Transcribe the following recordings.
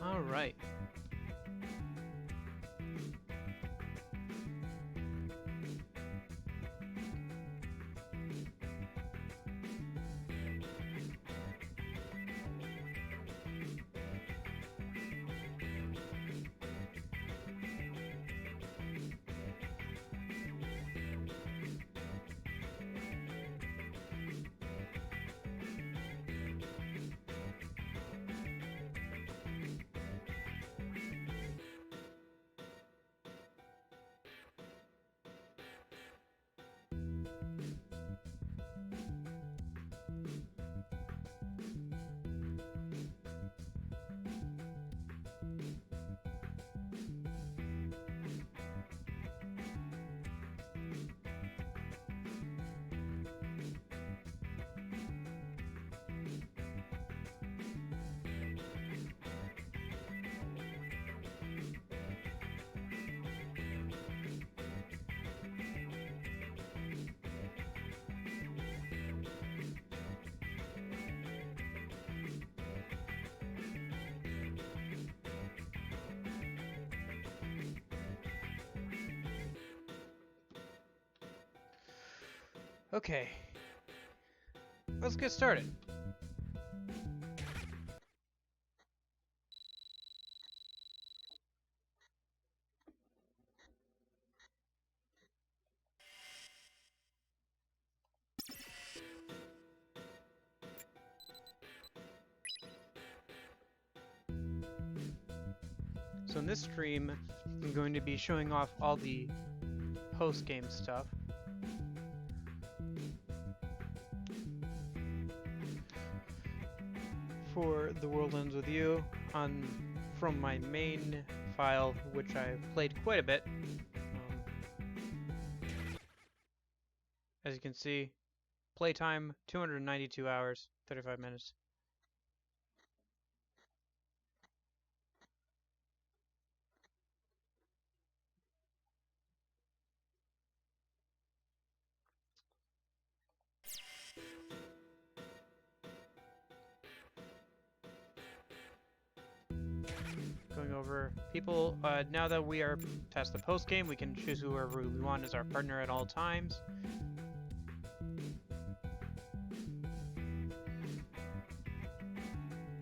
All right. Okay, let's get started. So in this stream, I'm going to be showing off all the post-game stuff. For The World Ends With You from my main file, which I've played quite a bit. As you can see, playtime 292 hours, 35 minutes. Going over people, now that we are past the post game, we can choose whoever we want as our partner at all times.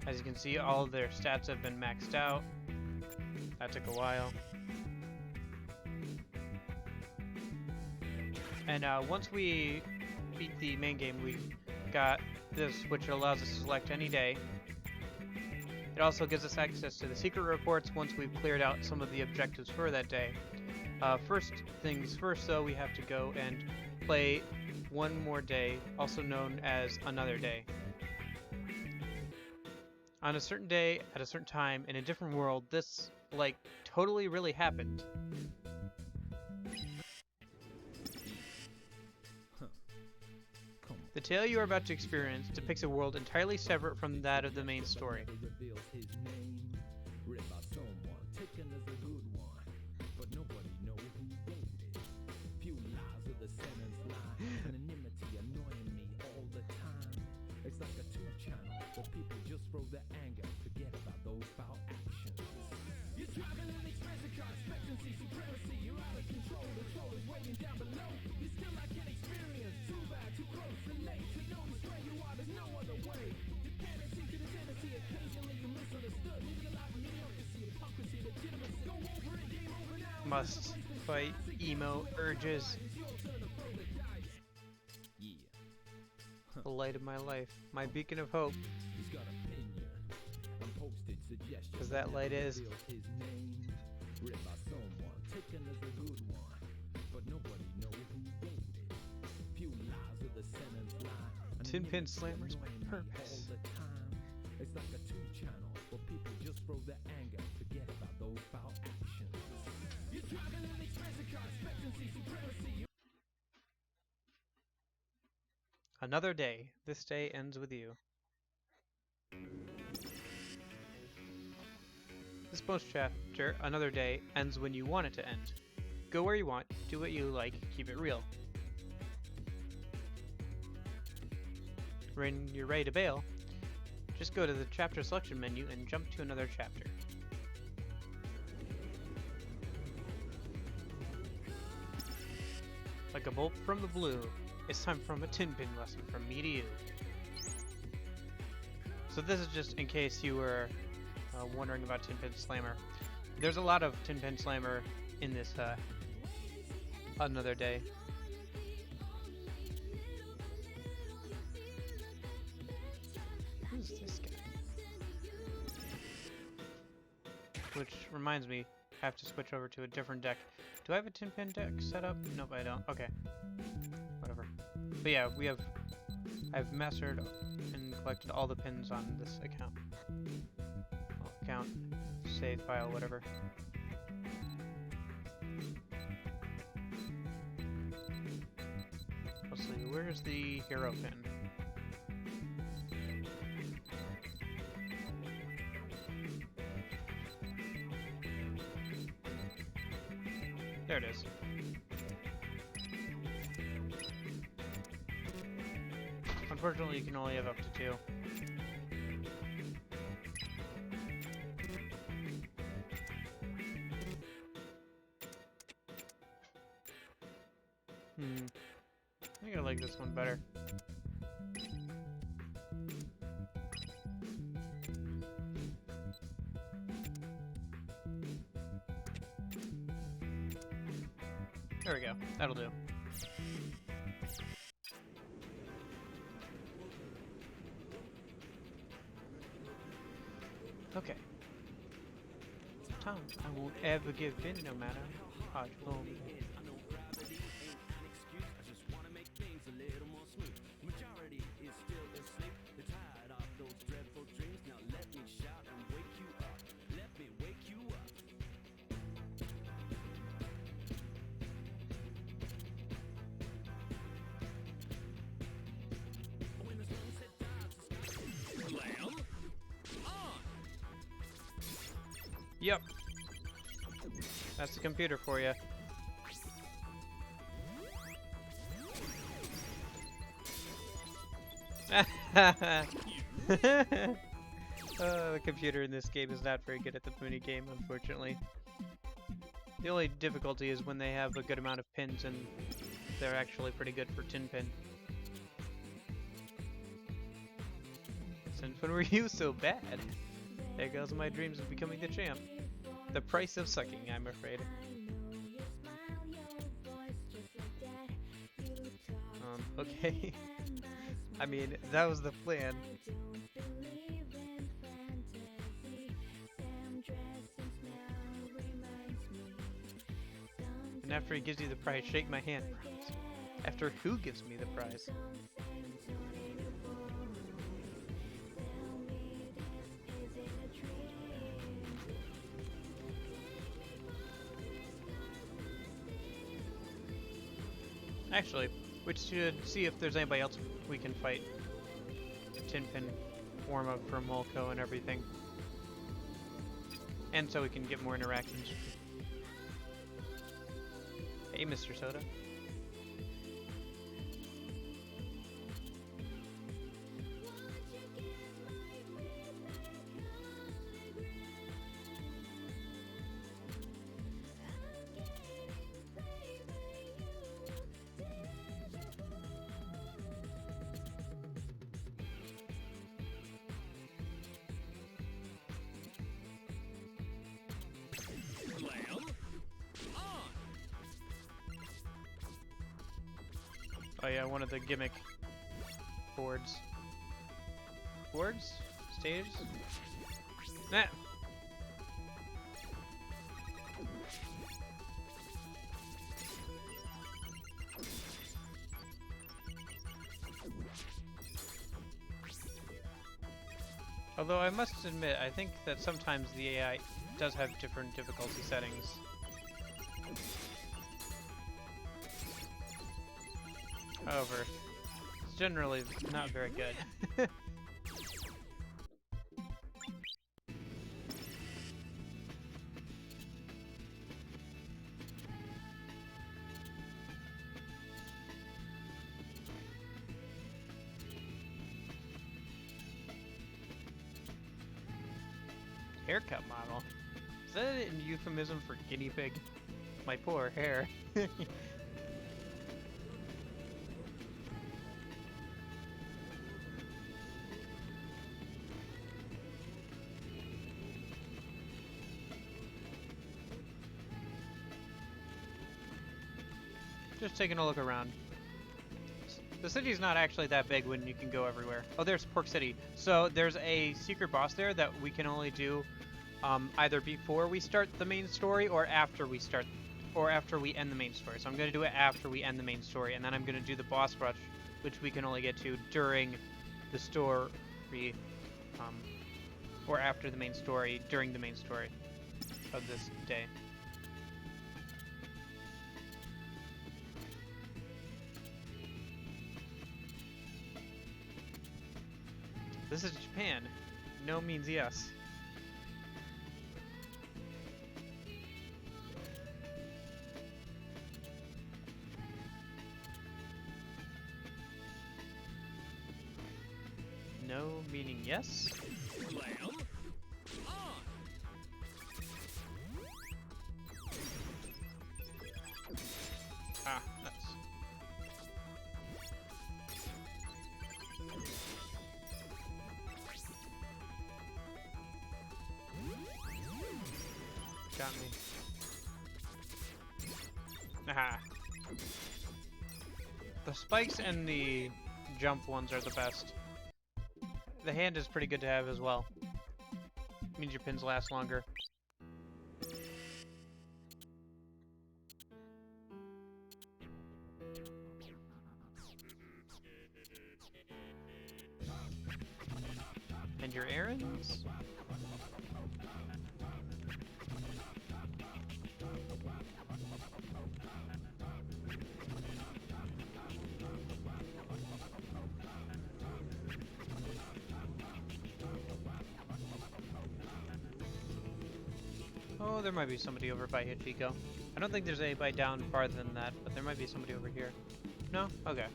As you can see, all of their stats have been maxed out. That took a while. And once we beat the main game, we got this, which allows us to select any day. It also gives us access to the secret reports once we've cleared out some of the objectives for that day. First things first, though, we have to go and play one more day, also known as Another Day. On a certain day, at a certain time, in a different world, this, like, totally really happened. The tale you are about to experience depicts a world entirely separate from that of the main story. Must fight emo urges. The light of my life, my beacon of hope. Because that light is. Tin Pin Slammer's my purpose. It's like a 2-channel where people just throw their anger, forget about those foul actions. You're driving an expensive car, expectancy, supremacy. Another day. This day ends with you. This post chapter, Another Day, ends when you want it to end. Go where you want, do what you like, keep it real. When you're ready to bail, just go to the chapter selection menu and jump to another chapter. Like a bolt from the blue, it's time for a tin pin lesson from me to you. So this is just in case you were wondering about Tin Pin Slammer. There's a lot of Tin Pin Slammer in this Another Day. Who's this guy? Which reminds me, I have to switch over to a different deck. Do I have a Tin Pin deck set up? Nope, I don't. Okay. Whatever. But yeah, I've mastered and collected all the pins on this account. Well, account, save file, whatever. Let's see, where's the hero pin? There it is. Unfortunately, you can only have up to 2. I think I like this one better. There we go. That'll do. Okay. Tom, I won't ever give in no matter how hard you pull me. Yep. That's the computer for you. The computer in this game is not very good at the mini game, unfortunately. The only difficulty is when they have a good amount of pins and they're actually pretty good for tin pin. Since when were you so bad? There goes my dreams of becoming the champ. The price of sucking, I'm afraid. Okay. I mean, that was the plan. And after he gives you the prize, shake my hand. After who gives me the prize? Actually, we should see if there's anybody else we can fight. Tin Pin warm up for Molko and everything. And so we can get more interactions. Hey, Mr. Soda. Oh yeah, one of the gimmick boards. Boards? Stages? Nah. Although I must admit, I think that sometimes the AI does have different difficulty settings. However, it's generally not very good. Haircut model? Is that an euphemism for guinea pig? My poor hair. Just taking a look around. The city's not actually that big when you can go everywhere. Oh, there's Pork City. So there's a secret boss there that we can only do either before we start the main story or after we end the main story. So I'm going to do it after we end the main story, and then I'm going to do the boss rush, which we can only get to during the story, or after the main story, during the main story of this day. This is Japan. No means yes. No meaning yes? Ah, nice. Got me. Aha. The spikes and the jump ones are the best. The hand is pretty good to have as well. Means your pins last longer. And your errands? Oh, there might be somebody over by Hachiko. I don't think there's anybody down farther than that, but there might be somebody over here. No? Okay.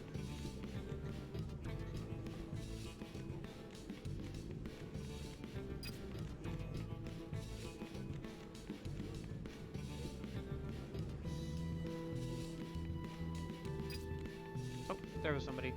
Oh, there was somebody.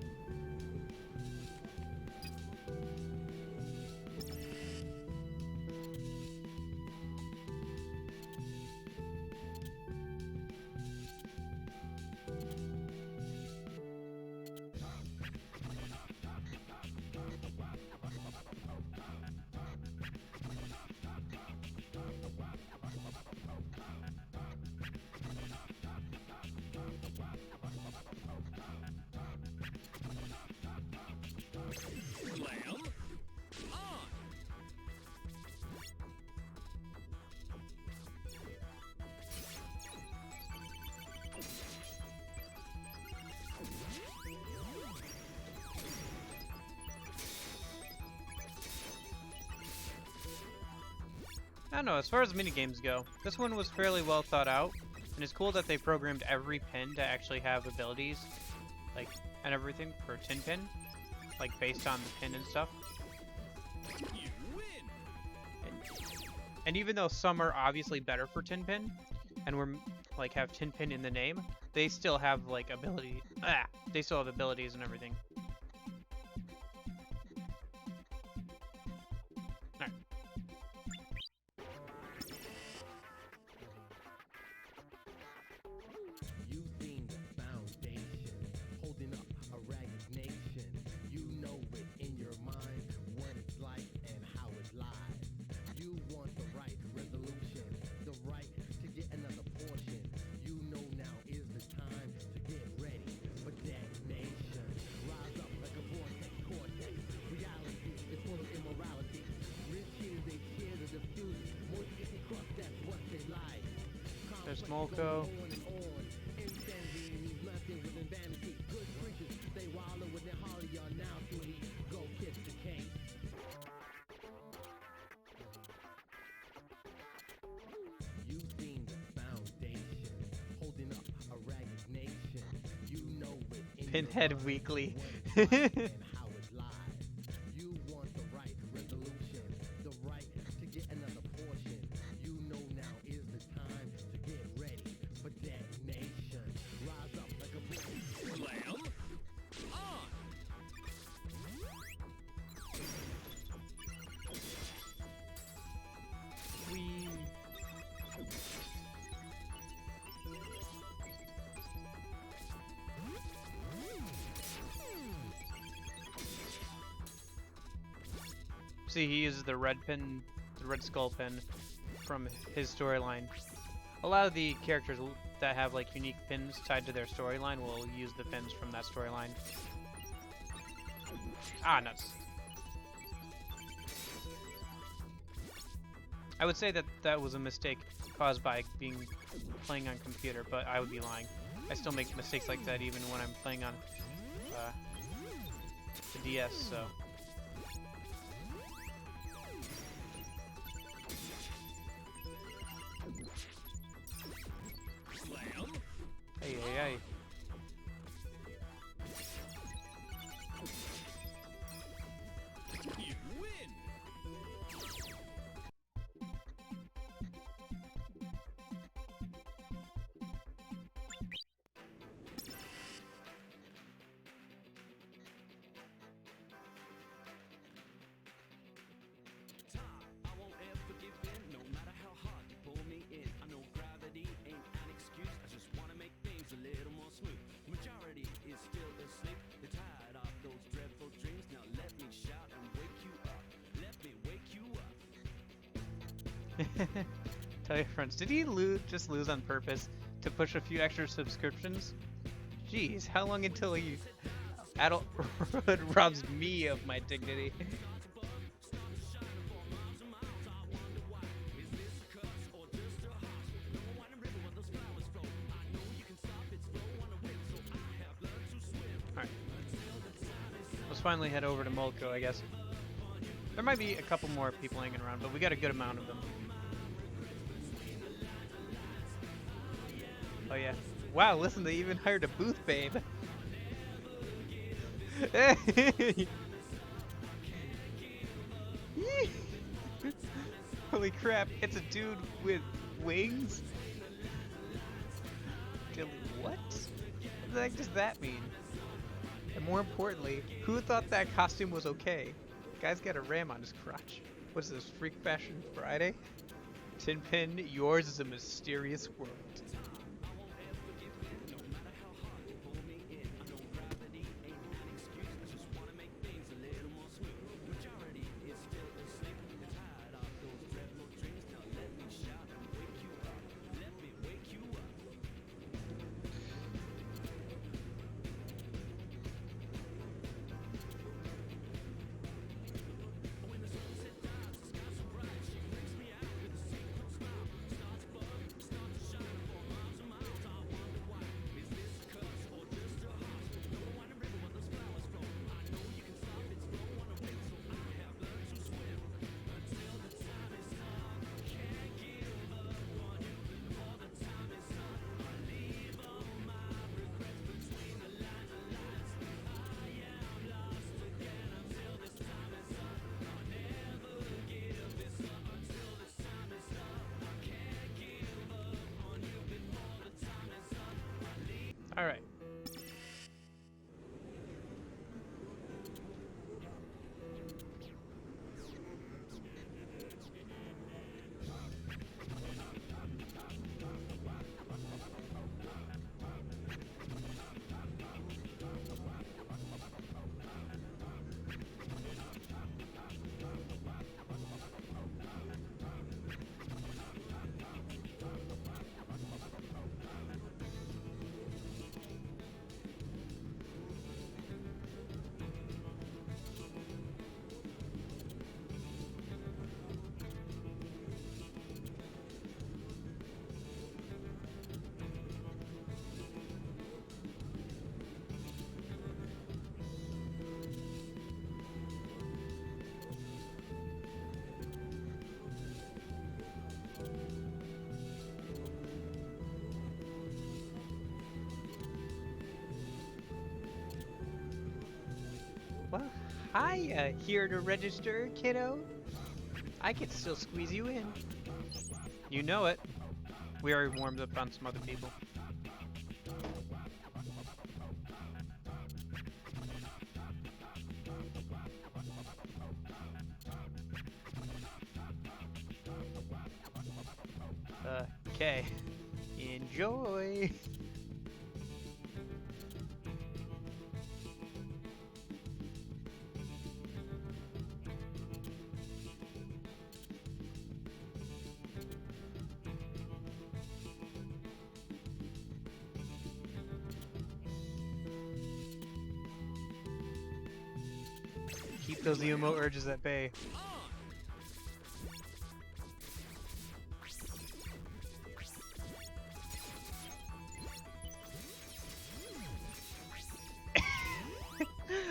I don't know, as far as minigames go, this one was fairly well thought out, and it's cool that they programmed every pin to actually have abilities, like, and everything for Tin Pin, like, based on the pin and stuff. You win. And even though some are obviously better for Tin Pin, and we're, like, have Tin Pin in the name, they still have, like, they still have abilities and everything. There's Molko. Pinhead Weekly. See, he uses the red pin, the red skull pin from his storyline. A lot of the characters that have like unique pins tied to their storyline will use the pins from that storyline. Ah, nuts. I would say that that was a mistake caused by playing on computer, but I would be lying. I still make mistakes like that even when I'm playing on the DS, so. Slam. Hey, hey, hey. You win. I won't ever give in, no matter how hard you pull me in. I know gravity ain't an excuse. I just wanna make things a little more smooth. Majority is still asleep. They're tired of those dreadful dreams. Now let me shout and wake you up. Let me wake you up. Tell your friends, did he just lose on purpose to push a few extra subscriptions? Jeez, how long until he adulthood robs me of my dignity? Alright. Let's finally head over to Molko, I guess. There might be a couple more people hanging around, but we got a good amount of them. Oh yeah. Wow, listen, they even hired a booth babe. Holy crap, it's a dude with wings? What? What the heck does that mean? And more importantly, who thought that costume was okay? Guy's got a ram on his crotch. What's this, Freak Fashion Friday? Tinpin, yours is a mysterious world. All right. Well, hi, here to register, kiddo. I can still squeeze you in. You know it. We already warmed up on some other people. Okay. Enjoy. Keep those emo urges at bay.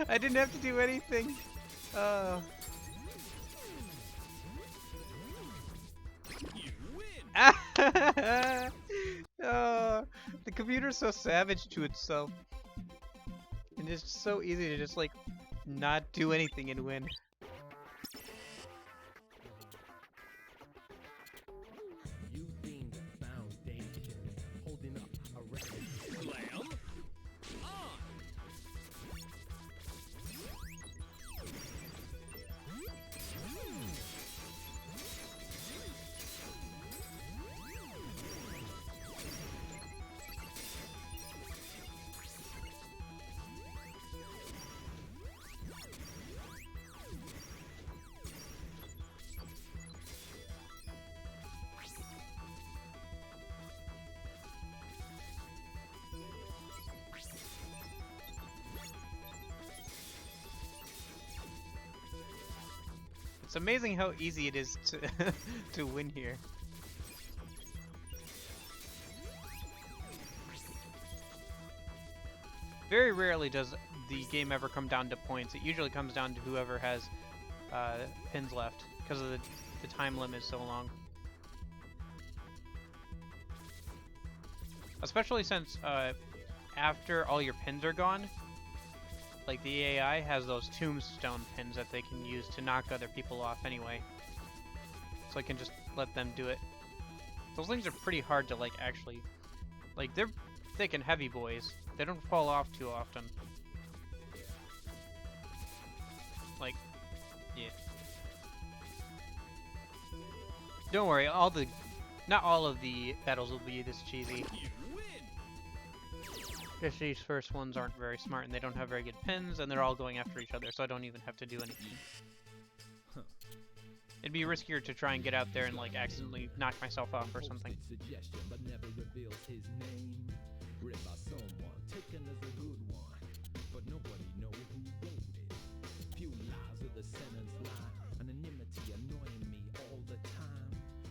I didn't have to do anything. Oh. Oh, the computer's so savage to itself. And it's so easy to just like not do anything and win. You've been the foundation, holding up a record. Slam on. It's amazing how easy it is to to win here. Very rarely does the game ever come down to points. It usually comes down to whoever has pins left because of the time limit is so long. Especially since after all your pins are gone, like the AI has those tombstone pins that they can use to knock other people off anyway. So I can just let them do it. Those things are pretty hard to like actually, like they're thick and heavy boys. They don't fall off too often. Like, yeah. Don't worry, not all of the battles will be this cheesy. Just these first ones aren't very smart and they don't have very good pins and they're all going after each other, so I don't even have to do anything. It'd be riskier to try and get out there and like accidentally knock myself off or something. Suggestion, but never reveals his name. Read by someone, taken as a good one, but nobody know who wrote it. Few lies of the sentence lie, anonymity annoying me all the time.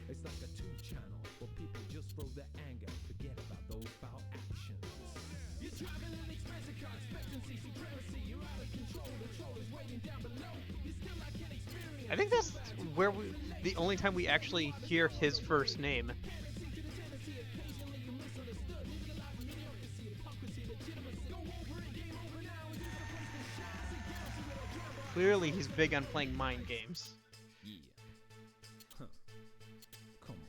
It's like a 2-channel where people just throw their anger, forget about those foul actions. You're traveling expensive car expectancy, supremacy, you're out of control, the troll is waiting down below. You still like an experience. I think that's where the only time we actually hear his first name. Clearly he's big on playing mind games. Yeah. Huh. Come on.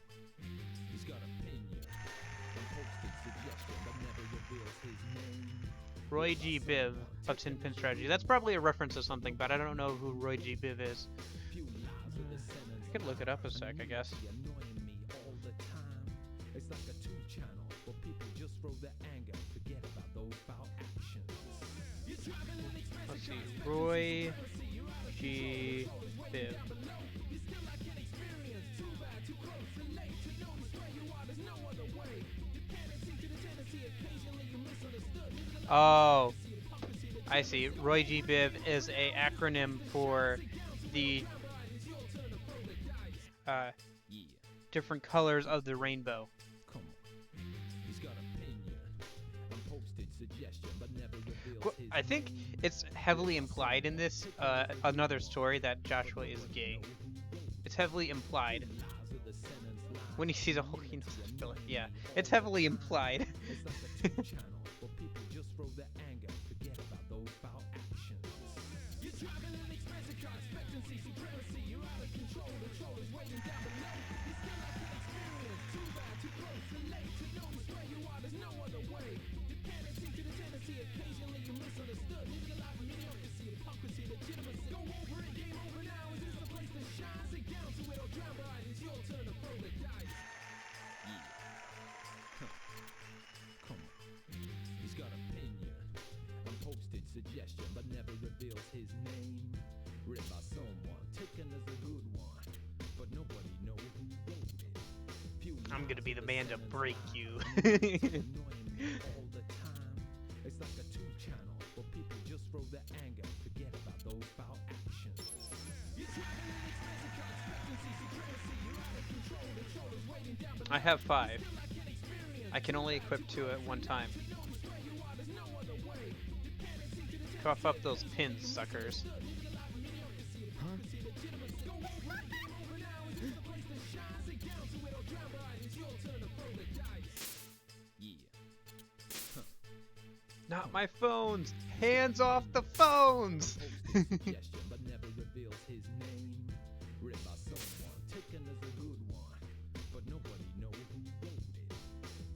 He's got opinion. Posted suggestion, but never reveals his name. Roy G. Biv of Tin Pin Strategy. That's probably a reference to something, but I don't know who Roy G. Biv is. I could look it up a sec, I guess. Annoying me all the time. It's like a 2-channel where people just throw their anger, forget about those foul actions. Let's see, Roy G. Biv. Oh, I see. Roy G. Biv is a acronym for the different colors of the rainbow. Come on. He's got opinion. Posted suggestion, but never reveals his I think it's heavily implied in this another story that Joshua is gay. It's heavily implied. When he sees a whole villain. Yeah, it's heavily implied. Suggestion, but never reveals his name. Written by someone, taken as a good one, but nobody know who wrote it. I'm gonna be the man to break you. Annoying me all the time. It's like a 2-channel where people just throw their anger, forget about those foul actions. I have 5. I can only equip 2 at one time. Cough up those pins, suckers. Not my phones! Hands off the phones! But never reveals his name. Written by someone taken as a good one, but nobody know who wrote it.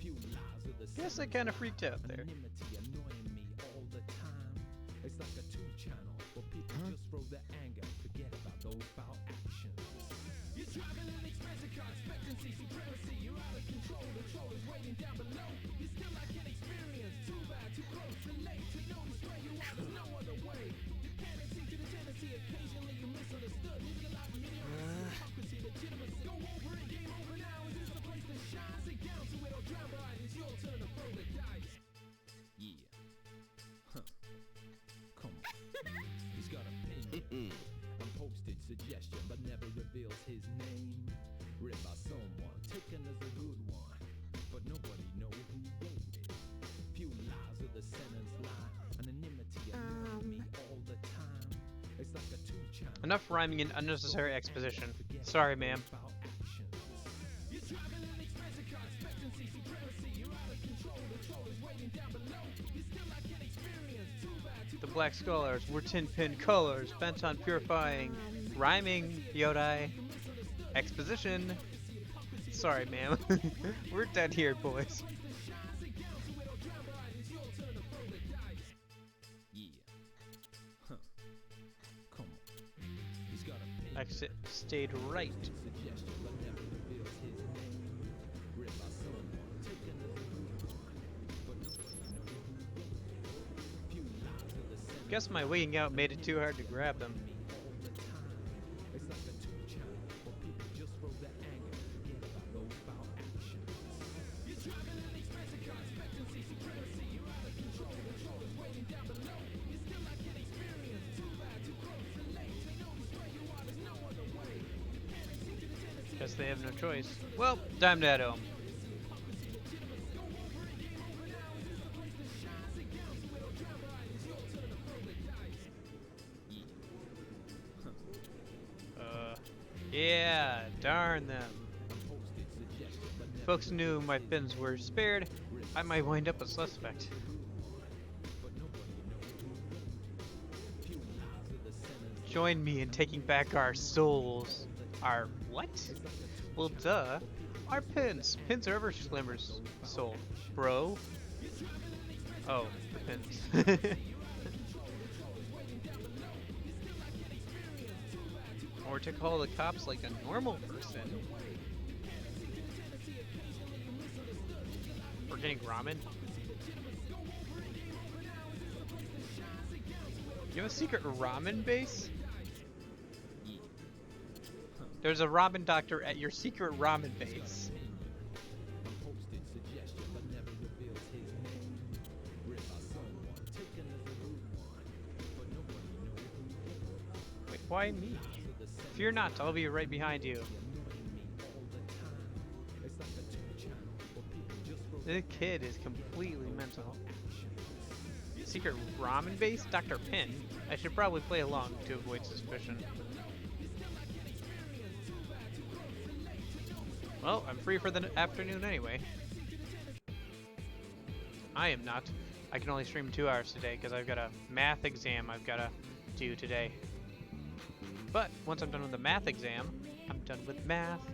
Few lies of the Guess I kind of freaked out there. anonymity annoying me all the time. It's like a 2-channel where people just throw their anger, forget about those foul actions. You're traveling expensive car expectancy, supremacy. You're out of control. The troll is waiting down below. You still like an experience. Too bad, too close, too late to notice where you are. There's no other way. Tendency to the tendency. Occasionally you misunderstood. Living a life of hypocrisy, legitimacy. Go over it, game over now. Is this the place to shine? Sit down to it or drown by it. It's your turn to throw the dice. Yeah. Huh. Come on. He's got a pin. A posted suggestion, but never reveals his name. Written by someone taken as a good one, but nobody know who wrote it. Few lies of the sentence lie. Anonymity annoys me all the time. It's like a 2-channel. Enough rhyming and unnecessary exposition. Sorry, ma'am. You're traveling expensive car expectancy, supremacy. You're out of control. The troll is waiting down below. You still like an experience. Too bad, too The Black Scholars were tin pin colors bent on purifying rhyming, Yodai. Exposition. Sorry, ma'am. We're dead here, boys. Yeah. Huh. Come on. He's got a pin. Exit stayed right. Suggestion, but never reveals his name. Written by someone taken as a good one, but nobody know who wrote it. Few lies of the sentence Guess my wigging out made it too hard to grab them. me all the time. It's like a 2-channel where people just throw their anger, forget about those foul actions. You're traveling expensive car expectancy, supremacy. You're out of control. The troll is waiting down below. You still like an experience. Too bad, too close, too late to notice where you are. There's no other way. Tendency to the tendency. Guess they have no choice. Well, time to head home. Yeah, darn them. If folks knew my fins were spared, I might wind up a suspect. Join me in taking back our souls. Our what? Well, duh. Our pins. Pins are ever Slimmer's soul, bro. Oh, the pins. Or to call the cops like a normal person. We're getting ramen. You have a secret ramen base? There's a ramen doctor at your secret ramen base. Posted suggestion, but never reveals his name. Written by someone taken as a good one, but nobody know who. Wait, why me? Fear not, I'll be right behind you. This kid is completely mental. Secret ramen base? Dr. Pin? I should probably play along to avoid suspicion. Well, I'm free for the afternoon anyway. I am not. I can only stream 2 hours today because I've got a math exam I've got to do today. But once I'm done with the math exam, I'm done with math,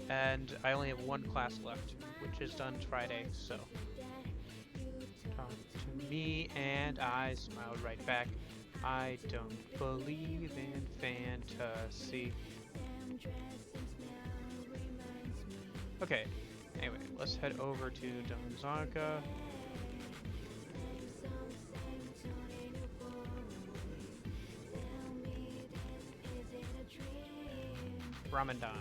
and I only have 1 class left, which is done Friday, so. Talk to me, and I smiled right back. I don't believe in fantasy. Okay, anyway, let's head over to Donzaka. Ramadan.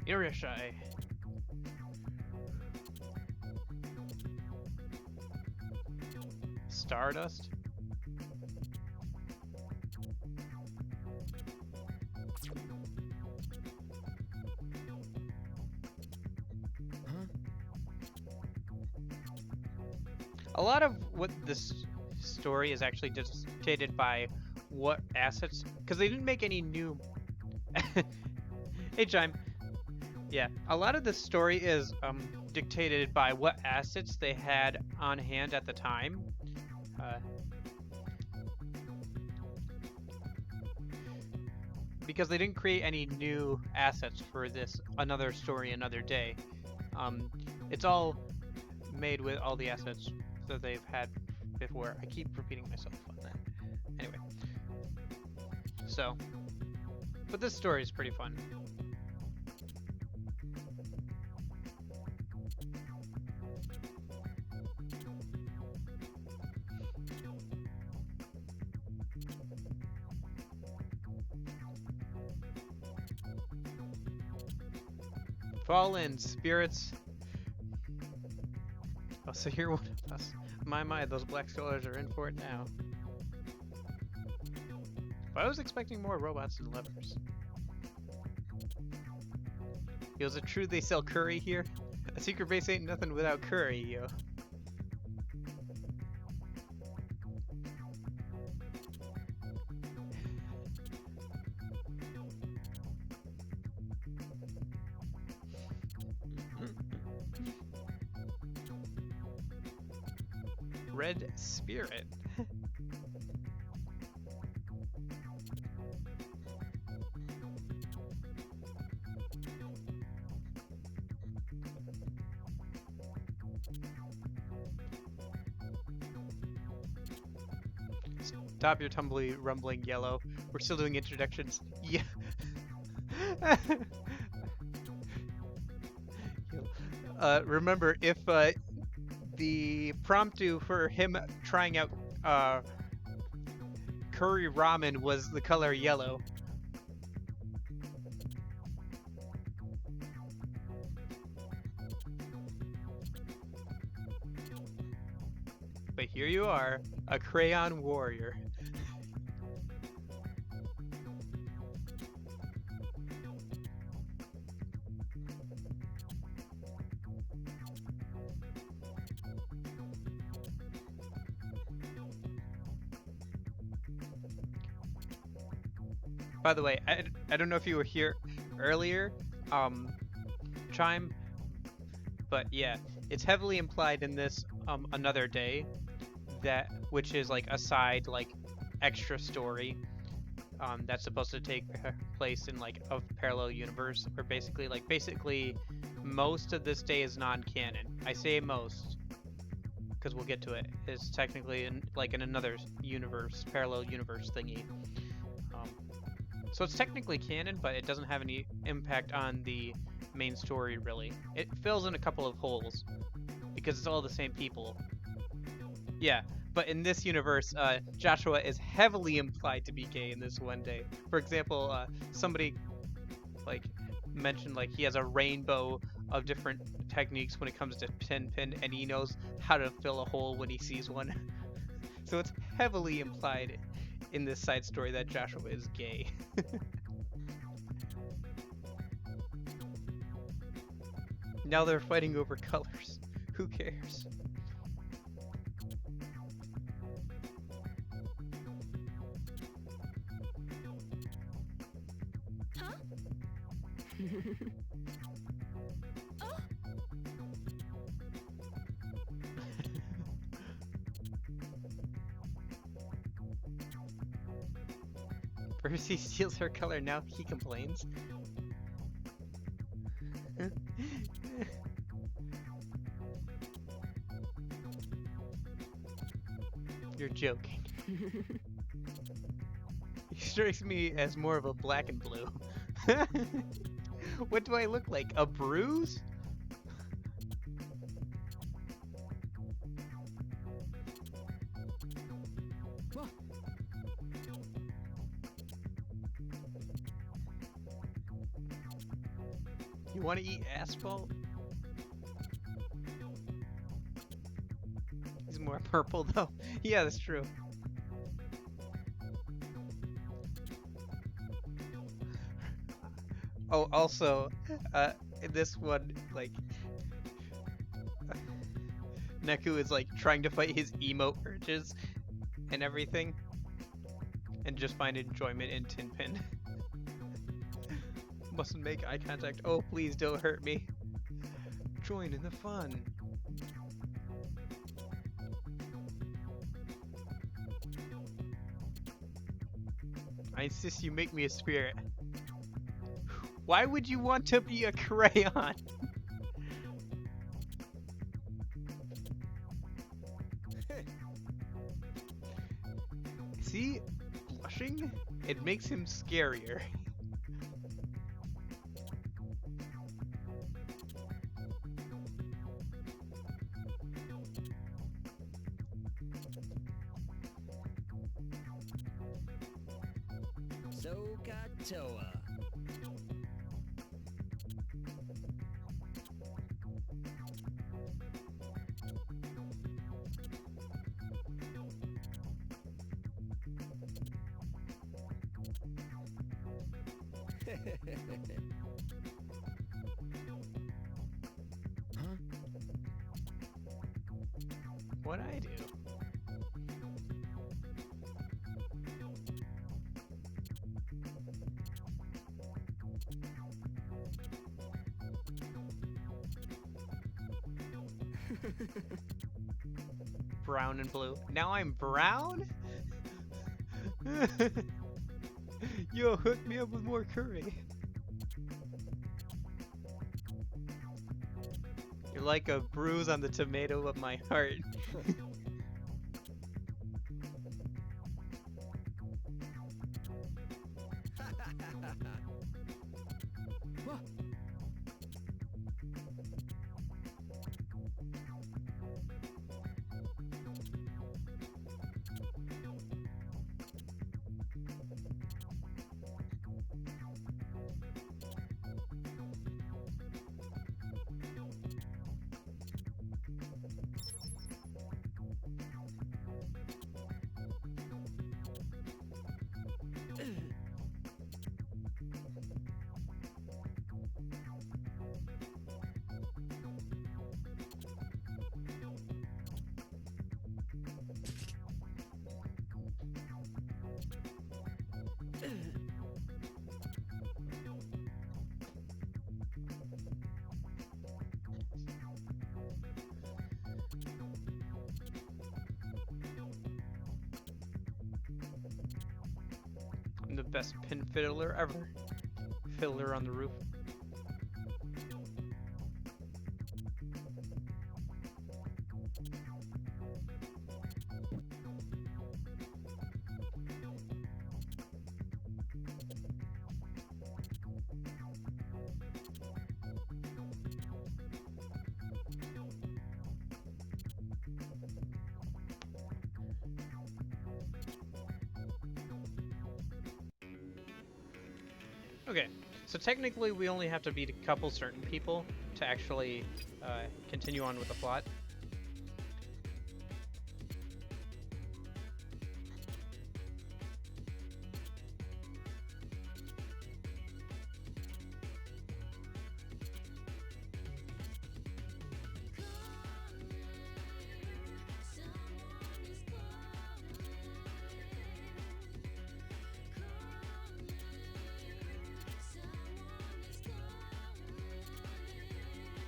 Irishai. Stardust? lot of what this story is actually dictated by what assets, because they didn't make any new. Hey, Chime. Yeah, a lot of the story is dictated by what assets they had on hand at the time. Because they didn't create any new assets for this Another Story Another Day. It's all made with all the assets that they've had before. I keep repeating myself on that. Anyway. So, but this story is pretty fun. Fallen spirits. Oh, so you're one of us. My, those black scholars are in for it now. But I was expecting more robots and levers. Yo, is it true they sell curry here? A secret base ain't nothing without curry, yo. Red Spirit. Stop your tumbly rumbling, Yellow. We're still doing introductions. Yeah. Remember, if the promptu for him trying out curry ramen was the color yellow. But here you are, a crayon warrior. By the way, I don't know if you were here earlier, Chime, but yeah, it's heavily implied in this Another Day, which is like a side, like, extra story that's supposed to take place in like a parallel universe, where basically most of this day is non-canon. I say most because we'll get to it. It's technically in another universe, parallel universe thingy. So it's technically canon, but it doesn't have any impact on the main story, really. It fills in a couple of holes, because it's all the same people. Yeah, but in this universe, Joshua is heavily implied to be gay in this one day. For example, somebody, mentioned, he has a rainbow of different techniques when it comes to pin, and he knows how to fill a hole when he sees one. So it's heavily implied in this side story that Joshua is gay. Now they're fighting over colors. Who cares? Huh? Oh. Percy steals her color, now he complains. You're joking. He strikes me as more of a black and blue. What do I look like? A bruise? You want to eat asphalt? He's more purple though. Yeah, that's true. Oh, also, in this one, Neku is trying to fight his emo urges and everything, and just find enjoyment in Tinpin. Mustn't make eye contact. Oh, please don't hurt me. Join in the fun. I insist you make me a spirit. Why would you want to be a crayon? See? Blushing? It makes him scarier. Sokatoa. Huh? What'd I do? Brown and blue. Now I'm brown? Yo, hook me up with more curry. You're like a bruise on the tomato of my heart. What? I'm the best pin fiddler ever. Fiddler on the roof. Okay, so technically we only have to beat a couple certain people to actually continue on with the plot.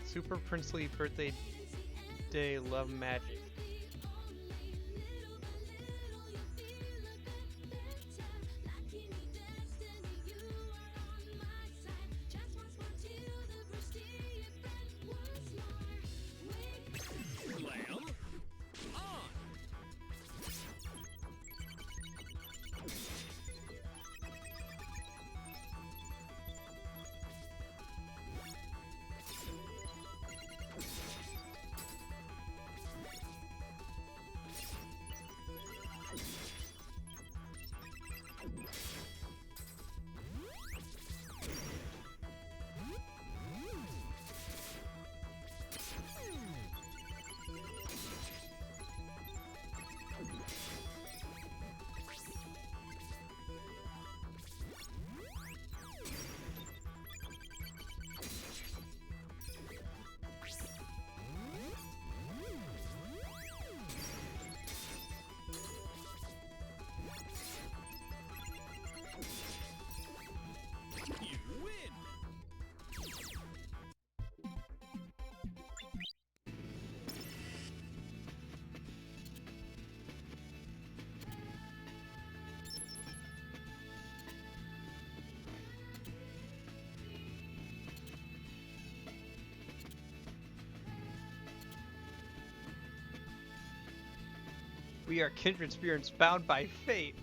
Super Princely Birthday Day Love Magic. Lamb on. We are kindred spirits bound by fate.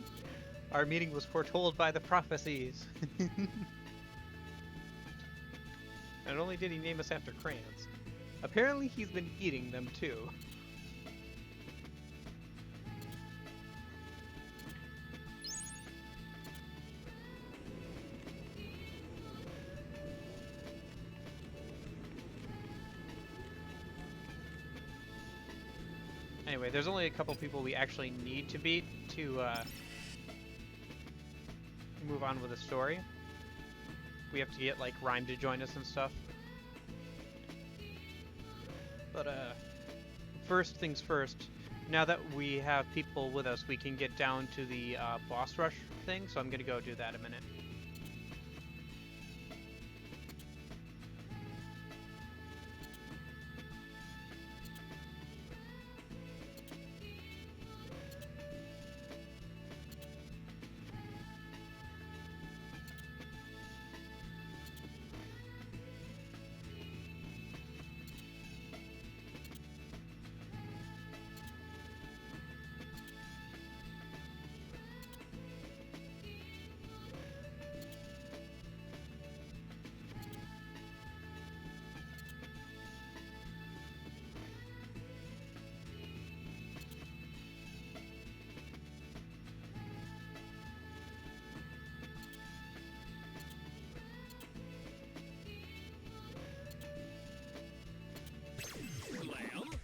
Our meeting was foretold by the prophecies. Not only did he name us after crayons, apparently he's been eating them too. Anyway, there's only a couple people we actually need to beat to move on with the story. We have to get like Rhyme to join us and stuff. But first things first, now that we have people with us, we can get down to the boss rush thing, so I'm gonna go do that in a minute. Slam on.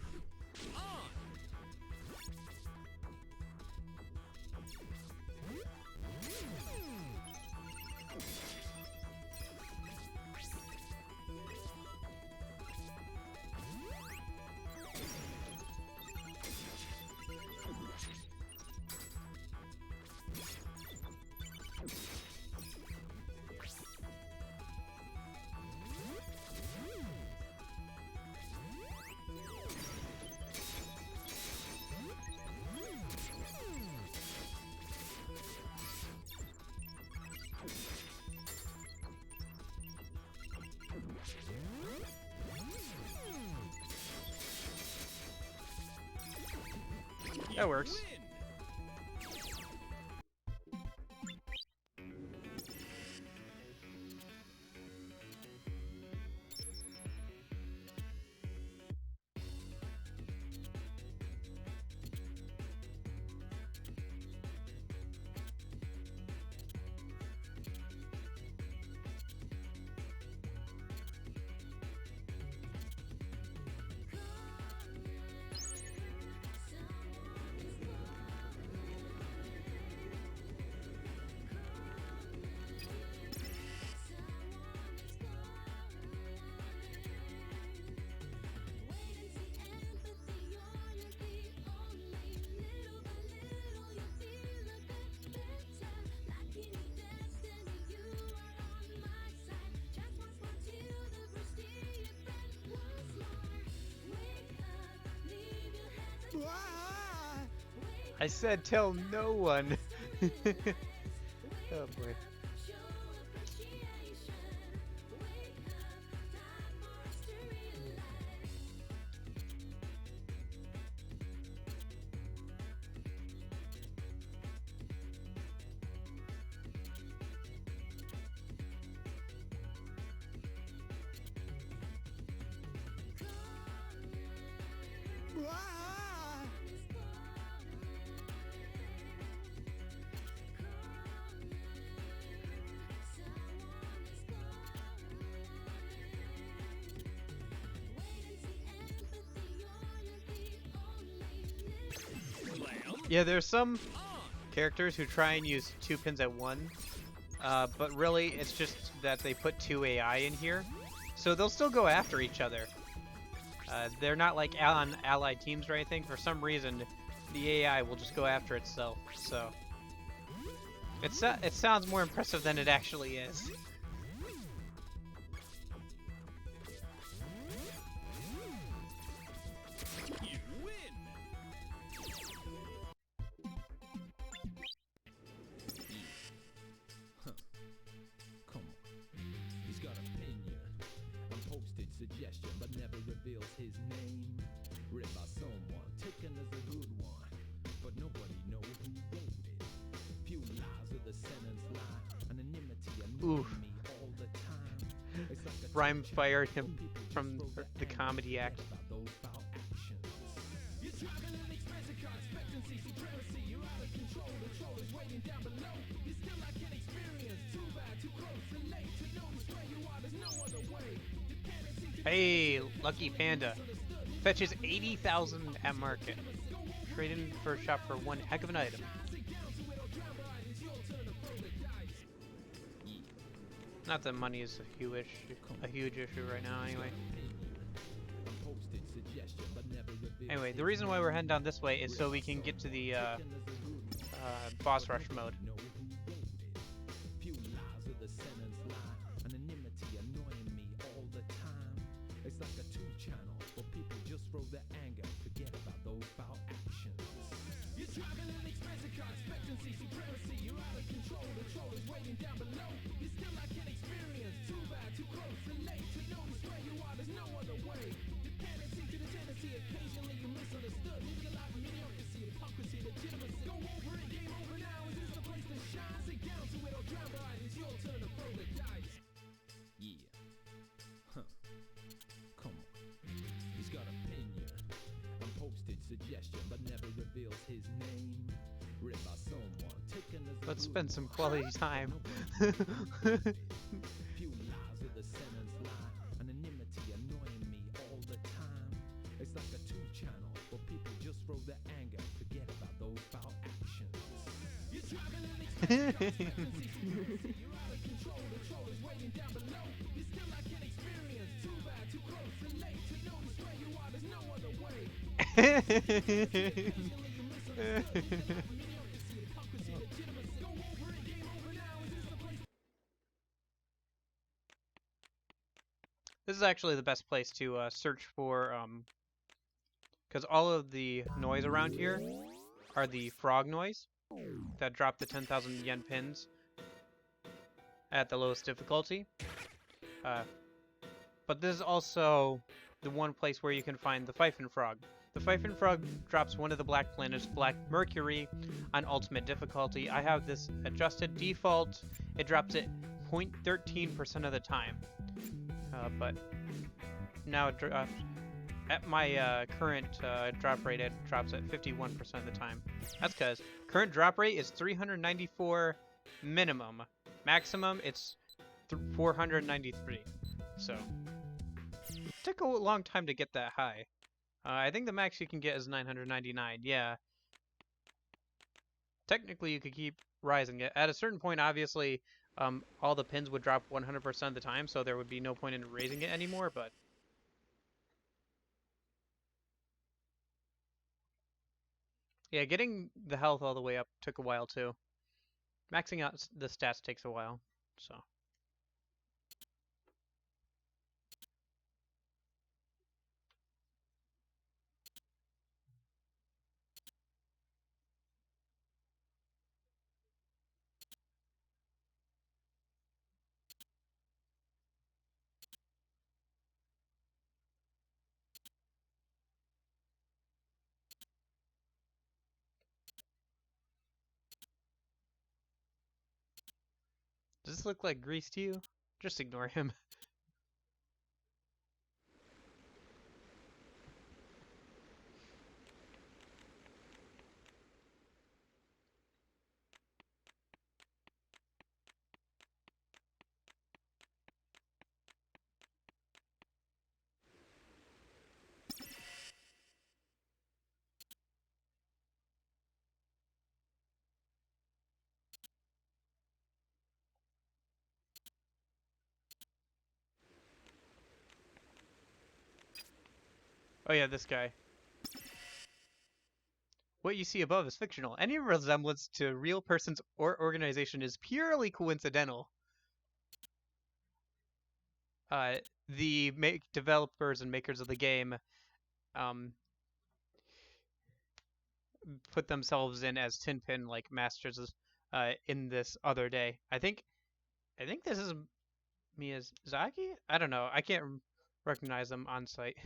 That works. Win. I said tell no one. Oh boy. Yeah, there's some characters who try and use 2 pins at one, but really it's just that they put 2 AI in here, so they'll still go after each other. They're not like on allied teams or anything. For some reason, the AI will just go after itself, so it sounds more impressive than it actually is. You win. Come on. He's got opinion. Unposted suggestion, but never reveals his name. Written by someone, taken as a good one, but Oof. Rhyme fired him from the comedy act. Hey, Lucky Panda. Fetches 80,000 at market. Trade in for a shop for one heck of an item. Not that money is a huge issue right now anyway. Anyway, the reason why we're heading down this way is so we can get to the boss rush mode. Let's spend some quality time. This is actually the best place to search for, because all of the noise around here are the frog noise that drop the 10,000 yen pins at the lowest difficulty. But this is also the one place where you can find the Pfeifen Frog. The Pfeifen Frog drops one of the black planets, Black Mercury, on ultimate difficulty. I have this adjusted default. It drops it 0.13% of the time. But now at my current drop rate, it drops at 51% of the time. That's because current drop rate is 394 minimum. Maximum, it's 493. So, it took a long time to get that high. I think the max you can get is 999, yeah. Technically, you could keep rising it. At a certain point, obviously, all the pins would drop 100% of the time, so there would be no point in raising it anymore, but... yeah, getting the health all the way up took a while, too. Maxing out the stats takes a while, so... Does this look like Grease to you? Just ignore him. Oh yeah, this guy. What you see above is fictional. Any resemblance to a real person's or organization is purely coincidental. The developers and makers of the game put themselves in as Tinpin like masters in this other day. I think this is Miyazaki? I don't know. I can't recognize them on site.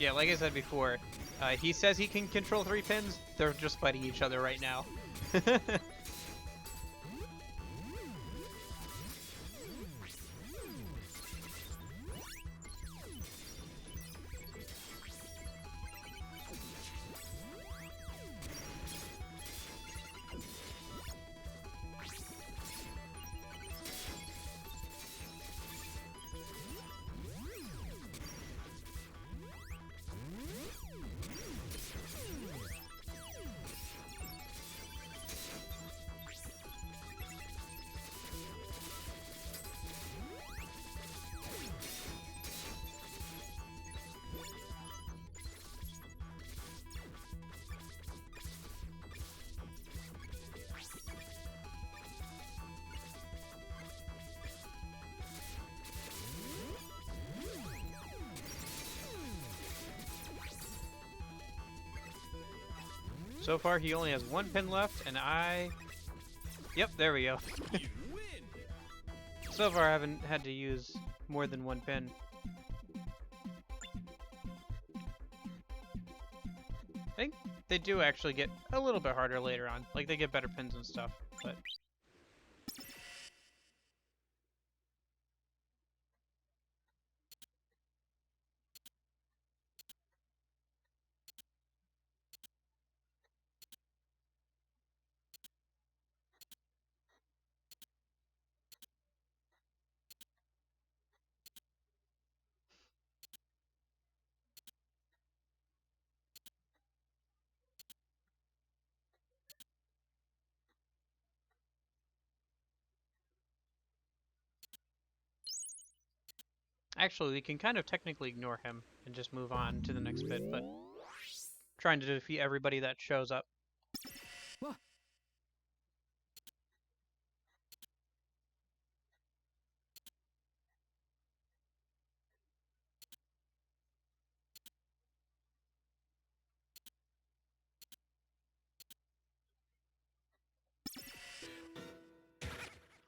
Yeah, like I said before, he says he can control 3 pins. They're just fighting each other right now. So far, he only has 1 pin left, and I... Yep, there we go. You win! So far, I haven't had to use more than 1 pin. I think they do actually get a little bit harder later on. Like, they get better pins and stuff, but... Actually, we can kind of technically ignore him and just move on to the next bit, but... Trying to defeat everybody that shows up. What?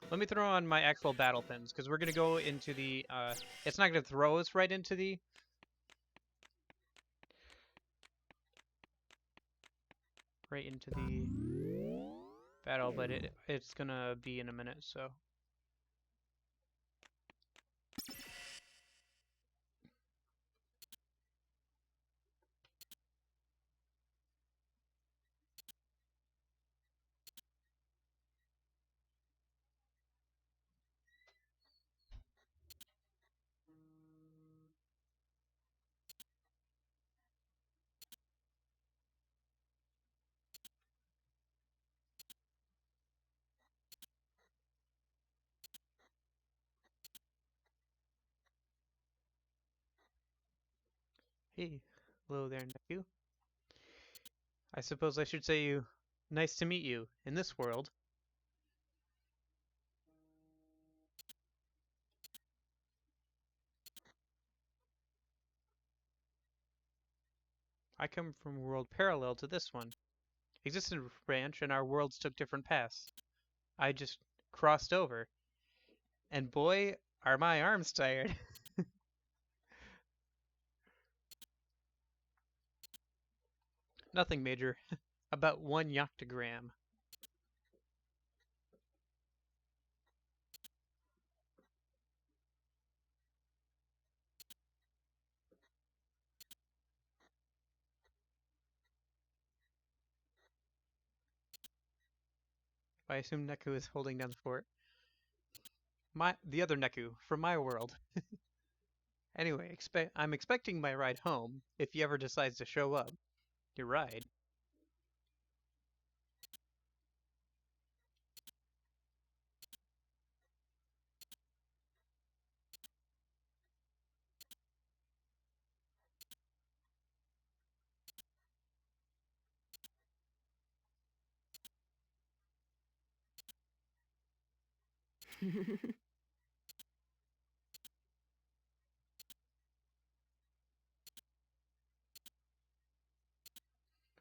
Let me throw on my actual battle pins, because we're going to go into the... it's not going to throw us right into the... Right into the battle, but it's going to be in a minute, so... Hey, hello there, Neku. I suppose I should say you, nice to meet you in this world. I come from a world parallel to this one. Existed a branch, and our worlds took different paths. I just crossed over, and boy, are my arms tired. Nothing major. About 1 yoctogram. I assume Neku is holding down the fort. The other Neku from my world. Anyway, I'm expecting my ride home if he ever decides to show up. Your ride?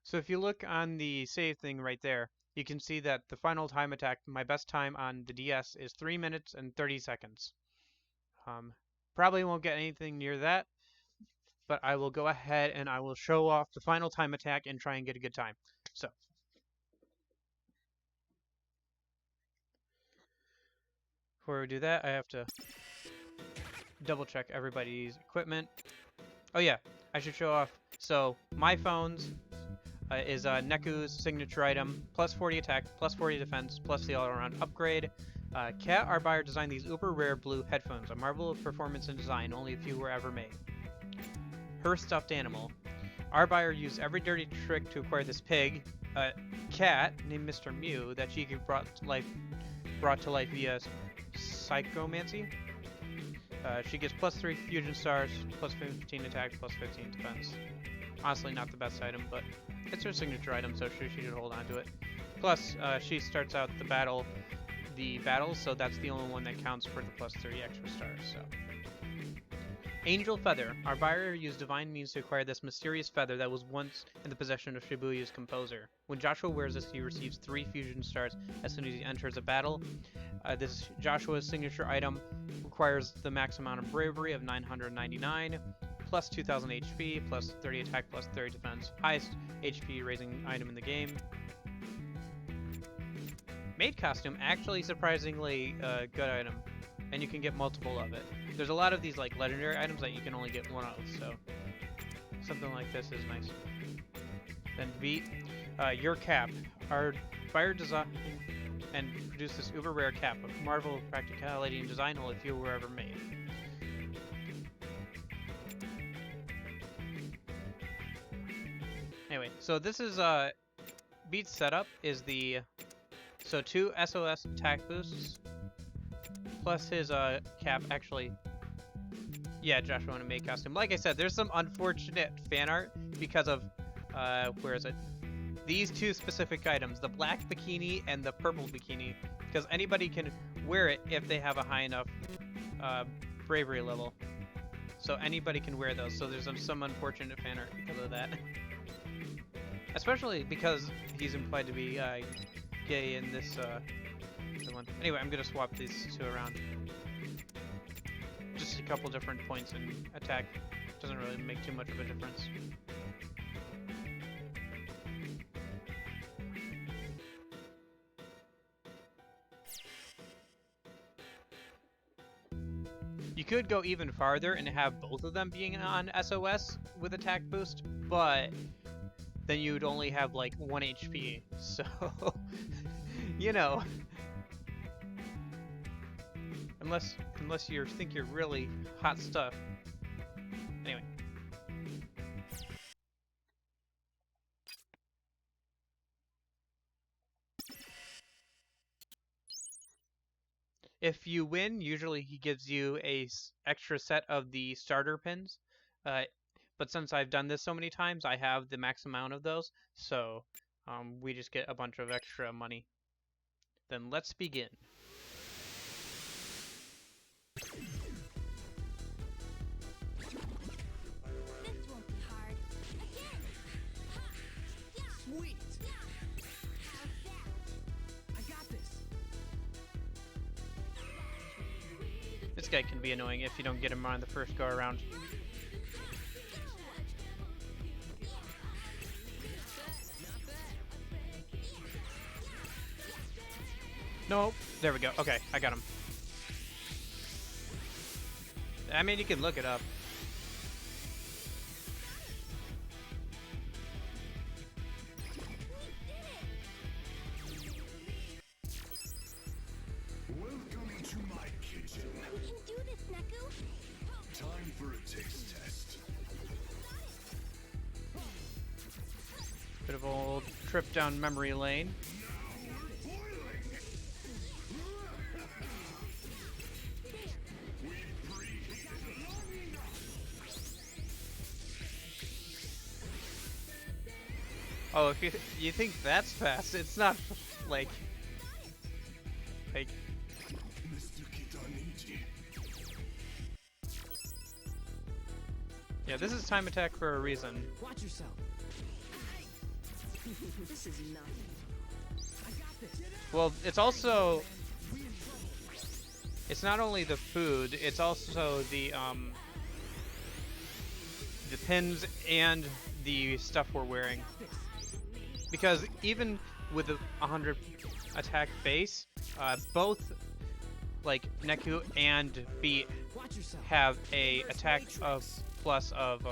So if you look on the save thing right there, you can see that the final time attack, my best time on the DS is 3 minutes and 30 seconds. Probably won't get anything near that. but I will go ahead and I will show off the final time attack and try and get a good time. So. Before we do that, I have to double check everybody's equipment. Oh yeah, I should show off. So my phone's is Neku's signature item, plus 40 attack, plus 40 defense, plus the all-around upgrade. Kat, our buyer, designed these uber rare blue headphones, a marvel of performance and design, only a few were ever made. Her stuffed animal. Our buyer used every dirty trick to acquire this pig, a cat named Mr. Mew, that she brought to life via psychomancy. She gets plus 3 fusion stars, plus 15 attack, plus 15 defense. Honestly, not the best item, but it's her signature item, so she should hold on to it. Plus, she starts out the battle, so that's the only one that counts for the plus 3 extra stars. So, Angel Feather. Our buyer used divine means to acquire this mysterious feather that was once in the possession of Shibuya's composer. When Joshua wears this, he receives 3 fusion stars as soon as he enters a battle. This Joshua's signature item requires the max amount of bravery of 999, plus 2000 HP, plus 30 attack, plus 30 defense. Highest HP raising item in the game. Maid costume, actually surprisingly good item, and you can get multiple of it. There's a lot of these like legendary items that you can only get one of, so something like this is nice. Then beat your cap. Our buyer design and produced this uber rare cap of marvel of practicality and design, only few were ever made. Anyway, so this is Beat's setup is the 2 SOS attack boosts plus his cap. Actually, yeah, Joshua in a maid costume. Like I said, there's some unfortunate fan art because of where is it? These 2 specific items, the black bikini and the purple bikini, because anybody can wear it if they have a high enough bravery level. So anybody can wear those. So there's some unfortunate fan art because of that. Especially because he's implied to be gay in this one. Anyway, I'm gonna swap these 2 around. Just a couple different points in attack. Doesn't really make too much of a difference. You could go even farther and have both of them being on SOS with attack boost, but then you'd only have like 1 HP, so you know, unless you think you're really hot stuff. Anyway, if you win, usually he gives you a extra set of the starter pins. But since I've done this so many times, I have the max amount of those, so we just get a bunch of extra money. Then let's begin. This won't be hard. Again! Ha! Yeah! Sweet! Yeah! How's that? I got this. This guy can be annoying if you don't get him on the first go around. Nope. There we go. Okay, I got him. I mean, you can look it up. Welcome to my kitchen. We can do this, Neku! Time for a taste test. Bit of old trip down memory lane. Oh, if you think that's fast, it's not like Mr. Kitanichi. yeah, this is time attack for a reason. Watch yourself. This is nothing. I got this. Well, it's also it's not only the food, it's also the the pins and the stuff we're wearing. Because even with a 100 attack base, both like Neku and Beat have a attack of plus of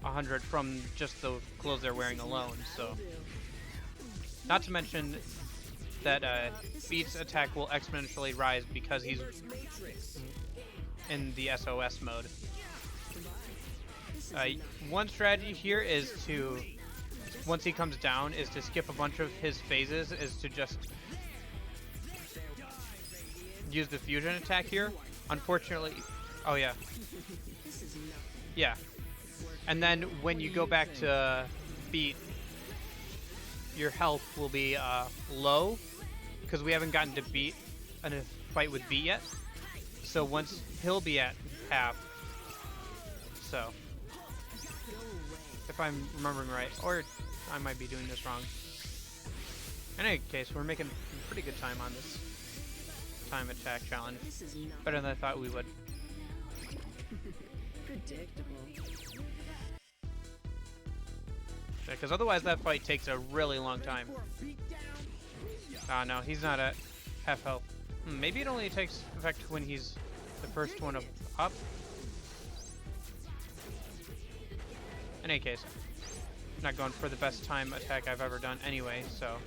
100 from just the clothes they're wearing alone. So, not to mention that Beat's attack will exponentially rise because he's in the SOS mode. One strategy here is to, once he comes down, is to skip a bunch of his phases, is to just use the fusion attack here. Unfortunately, oh yeah. Yeah. And then when you go back to Beat, your health will be low, because we haven't gotten to Beat in a fight with Beat yet. So once he'll be at half. So, if I'm remembering right, or I might be doing this wrong. In any case, we're making pretty good time on this time attack challenge. Better than I thought we would. Predictable. Because otherwise that fight takes a really long time. Ah, no, he's not at half health. Maybe it only takes effect when he's the first one up. In any case, I'm not going for the best time attack I've ever done anyway, so.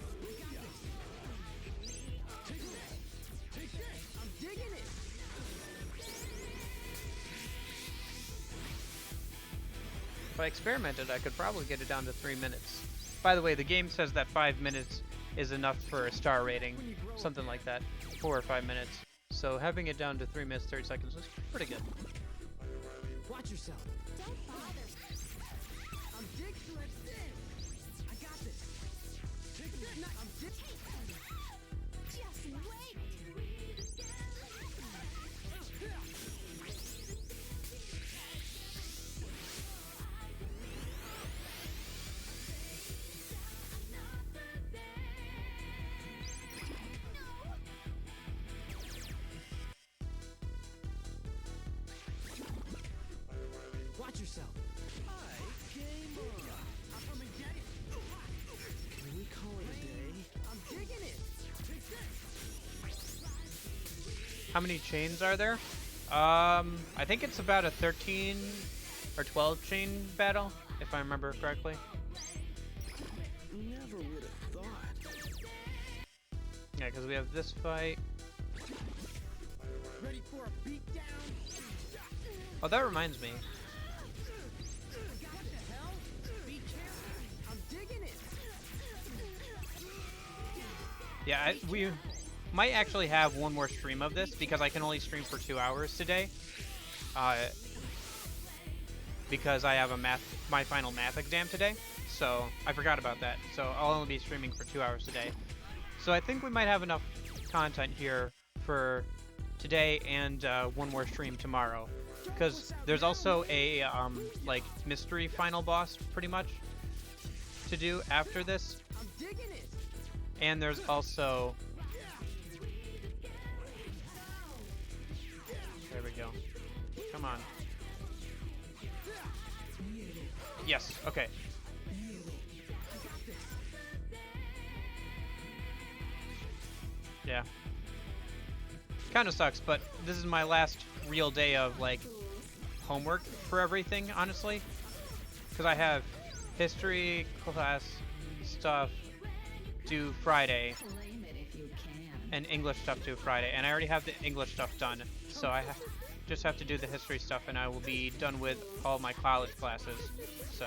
If I experimented, I could probably get it down to 3 minutes. By the way, the game says that 5 minutes is enough for a star rating. Something like that. 4 or 5 minutes. So having it down to 3 minutes, 30 seconds is pretty good. Watch yourself. Don't bother. I'm digging like this. I got this. I'm digging. Just wait. Watch yourself. I came on. I'm coming to get it. Can we call it a day? I'm digging it. How many chains are there? I think it's about a 13 or 12 chain battle, if I remember correctly. Never would have thought. Yeah, because we have this fight. Ready for a beatdown? Oh, that reminds me. What the hell? Be careful. I'm digging it. Yeah, we might actually have one more stream of this because I can only stream for 2 hours today. Because I have my final math exam today, so I forgot about that. So I'll only be streaming for 2 hours today. So I think we might have enough content here for today and one more stream tomorrow. Because there's also a like mystery final boss pretty much to do after this. I'm digging it. And there's also... There we go. Come on. Yes, okay. Yeah. Kind of sucks, but this is my last real day of, like, homework for everything, honestly. Because I have history class stuff due Friday, Claim it if you can. and English stuff due Friday, and I already have the English stuff done, so I just have to do the history stuff, and I will be done with all my college classes. So,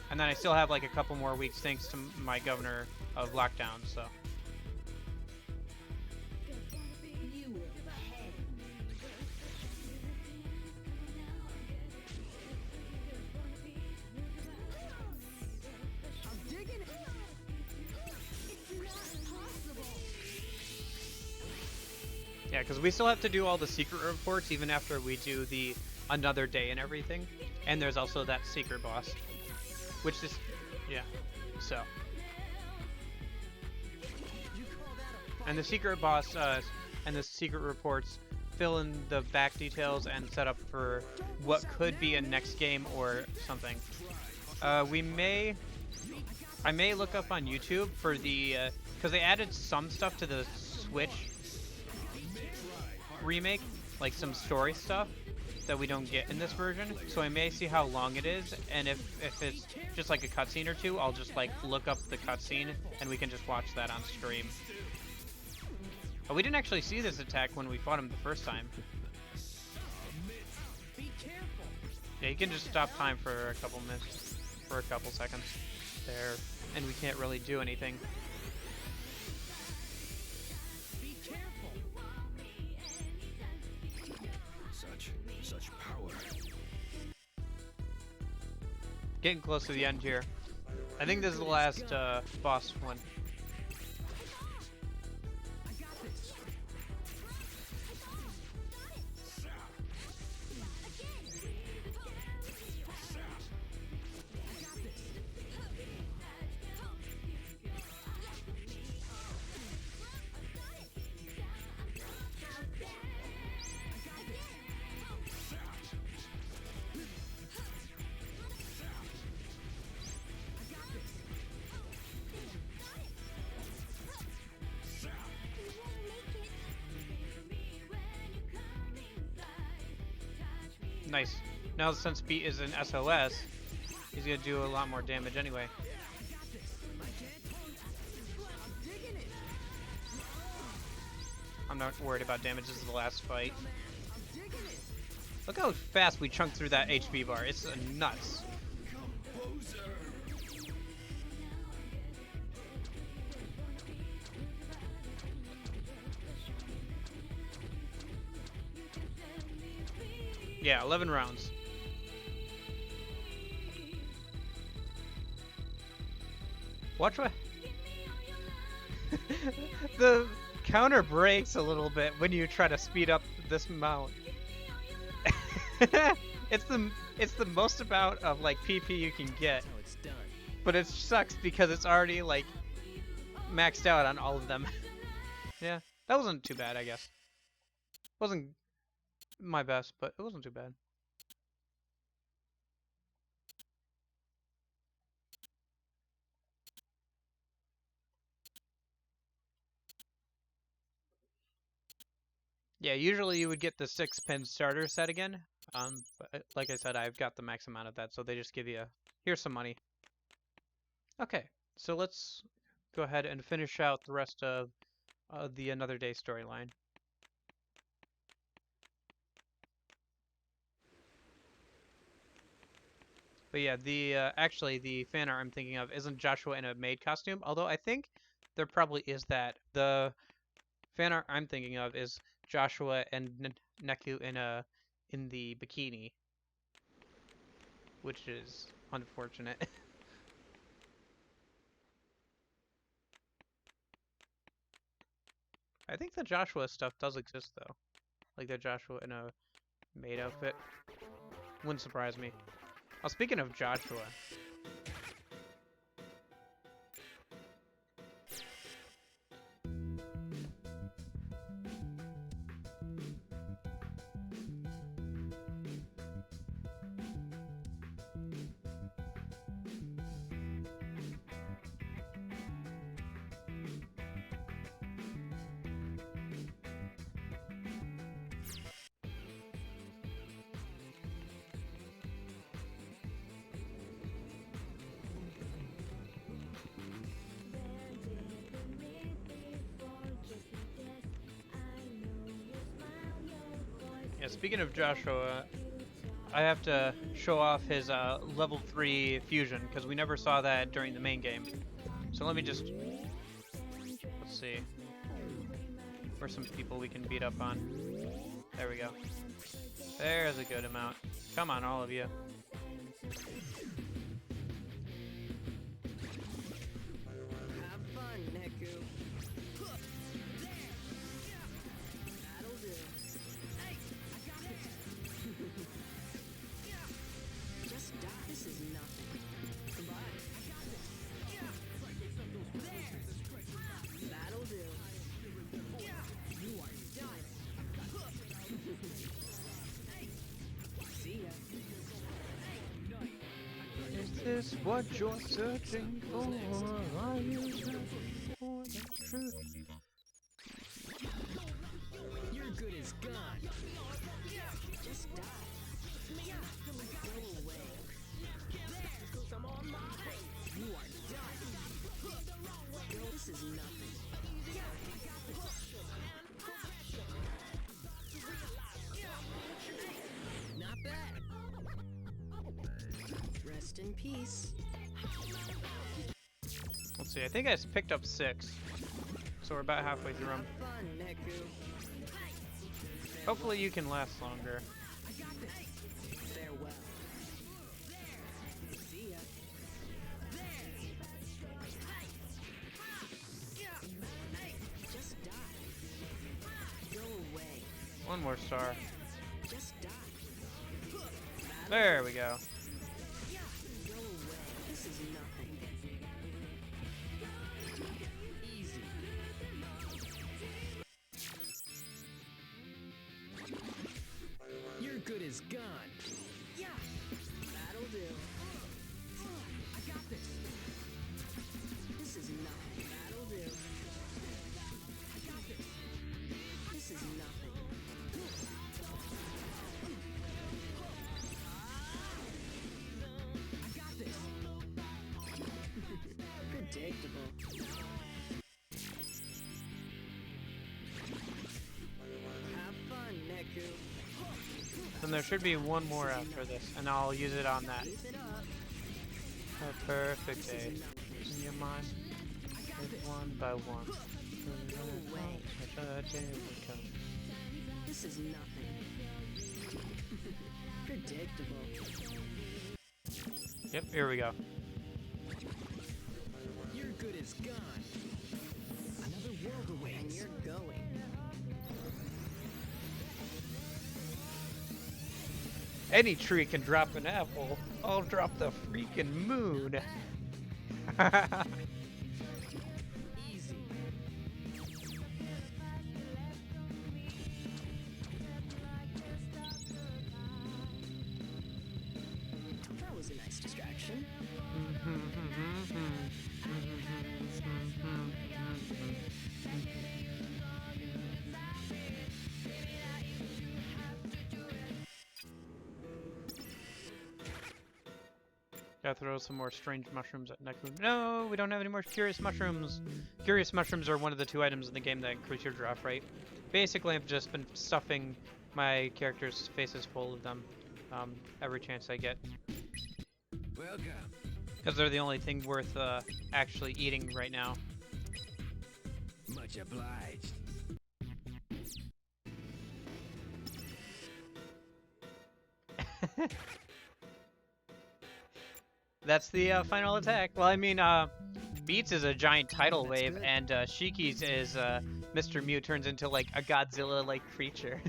and then I still have like a couple more weeks thanks to my governor of lockdown. So, You will pay. I'm digging it. It's not possible. yeah, because we still have to do all the secret reports even after we do the another day and everything, and there's also that secret boss, which is, yeah, so. You call that a And the secret boss and the secret reports fill in the back details and set up for what could be a next game or something. I may look up on YouTube for the, because they added some stuff to the Switch remake, like some story stuff that we don't get in this version. So I may see how long it is, and if it's just like a cutscene or two, I'll just like look up the cutscene and we can just watch that on stream. We didn't actually see this attack when we fought him the first time. Yeah, you can just stop time for a couple minutes, for a couple seconds there, and we can't really do anything. Such power. Getting close to the end here. I think this is the last boss one. Nice. Now since Beat is an SOS, he's gonna do a lot more damage anyway. I'm not worried about damage. This is the last fight. Look how fast we chunked through that HP bar. It's nuts. Yeah, 11 rounds. Watch what... The counter breaks a little bit when you try to speed up this mount. It's the most amount of like PP you can get. But it sucks because it's already like maxed out on all of them. Yeah, that wasn't too bad, I guess. Wasn't my best, but it wasn't too bad. Yeah, usually you would get the 6-pin starter set again. But like I said, I've got the max amount of that, so they just give you here's some money. Okay, so let's go ahead and finish out the rest of the Another Day storyline. But yeah, the actually the fan art I'm thinking of isn't Joshua in a maid costume, although I think there probably is that. The fan art I'm thinking of is Joshua and Neku in the bikini, which is unfortunate. I think the Joshua stuff does exist though, like the Joshua in a maid outfit. Wouldn't surprise me. Oh, speaking of Joshua. Yeah, speaking of Joshua, I have to show off his level 3 fusion, because we never saw that during the main game. So let me just... Let's see. Where's some people we can beat up on? There we go. There's a good amount. Come on, all of you. Have fun, Neku. That'll do. Hey, I got this. Just die. This is nothing. Goodbye. I got this. That'll do. You are done. this what you're searching for? Are you searching for the truth? Your good is gone. Just die. Go away. You are done. This is nothing. Not bad. Rest in peace. Let's see, I think I picked up 6. So we're about halfway through them. Have fun, Neku. Hopefully you can last longer. Farewell. See ya. Just die. Go away. One more star. Just die. There we go. Go away. This is nothing. Easy. Your good is gone. Yeah. That'll do. I got this. This is nothing. That'll do. This is nothing. I got this. Predictable. Have fun, Neku. Then there should be one more after this, and I'll use it on that. Keep it up. A perfect day. In your mind, live one by one. Go away. Such a day will come. This is nothing. Predictable. Yep, here we go. Your good is gone. Another world And awaits. you're going. Any tree can drop an apple. I'll drop the freaking moon. Easy. That was a nice distraction. Gotta throw some more strange mushrooms at Neku. No, we don't have any more curious mushrooms. Curious mushrooms are one of the 2 items in the game that increase your drop rate. Basically, I've just been stuffing my characters' faces full of them every chance I get. Welcome. Because they're the only thing worth actually eating right now. Much obliged. That's the final attack. Well, I mean, Beats is a giant tidal wave, good. and Shiki's is Mr. Mew turns into like a Godzilla-like creature.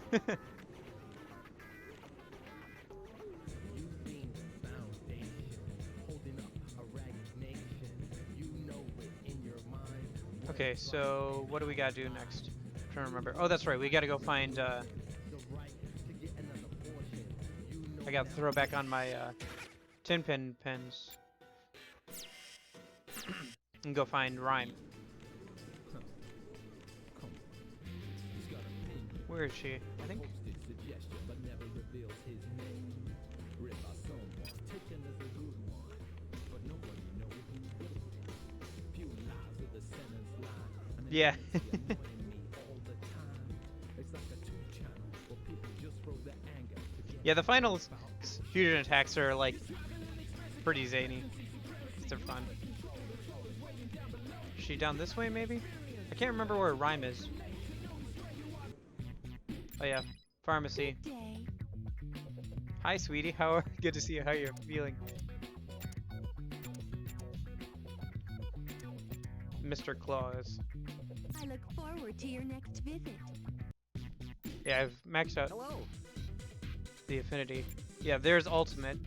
Okay, so what do we gotta do next? I'm trying to remember. Oh, that's right. We gotta go find. I gotta throw back on my tin pin pens and go find Rhyme. Where is she? I think. Yeah. Yeah, the final fusion attacks are like pretty zany. They're fun. Is she down this way maybe? I can't remember where Rhyme is. Oh yeah, pharmacy. Good day. Hi sweetie, how are good to see you, how you're feeling. Mr. Claus. I look forward to your next visit. Yeah, I've maxed out Hello. the affinity. Yeah, there's ultimate,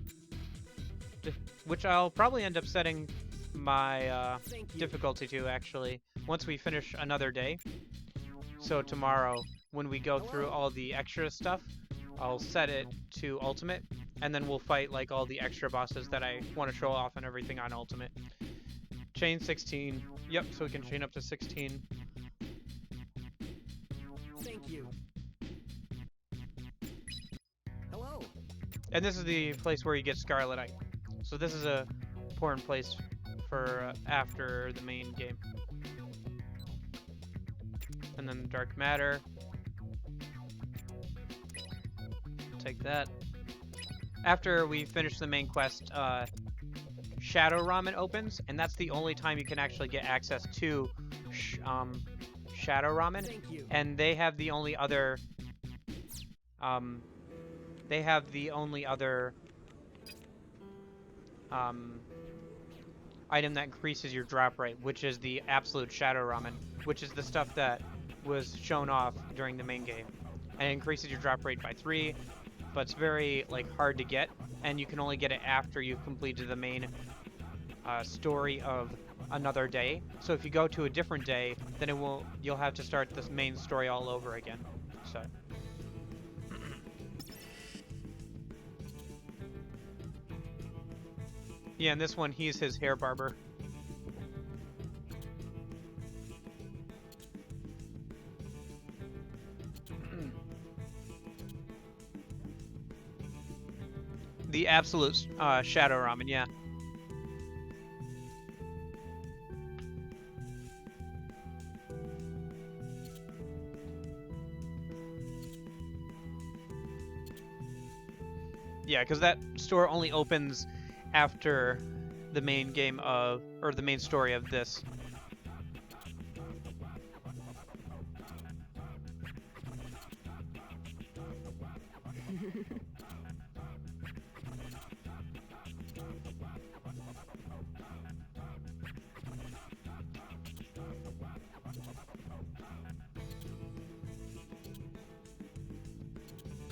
which I'll probably end up setting my Thank you. difficulty to actually once we finish another day. So tomorrow, when we go through all the extra stuff, I'll set it to ultimate, and then we'll fight like all the extra bosses that I want to show off and everything on Ultimate. Chain 16. Yep, so we can chain up to 16. Thank you. Hello. And this is the place where you get Scarletite. So this is a important place for after the main game. And then Dark Matter. Take that. After we finish the main quest, Shadow Ramen opens, and that's the only time you can actually get access to Shadow Ramen. Thank you. And they have the only other item that increases your drop rate, which is the Absolute Shadow Ramen, which is the stuff that was shown off during the main game. And it increases your drop rate by 3, but it's very like hard to get, and you can only get it after you've completed the main story of another day. So if you go to a different day, then you'll have to start this main story all over again. So yeah, and this one he's his hair barber. The Absolute Shadow Ramen, yeah. Yeah, because that store only opens after the main game of, or the main story of this.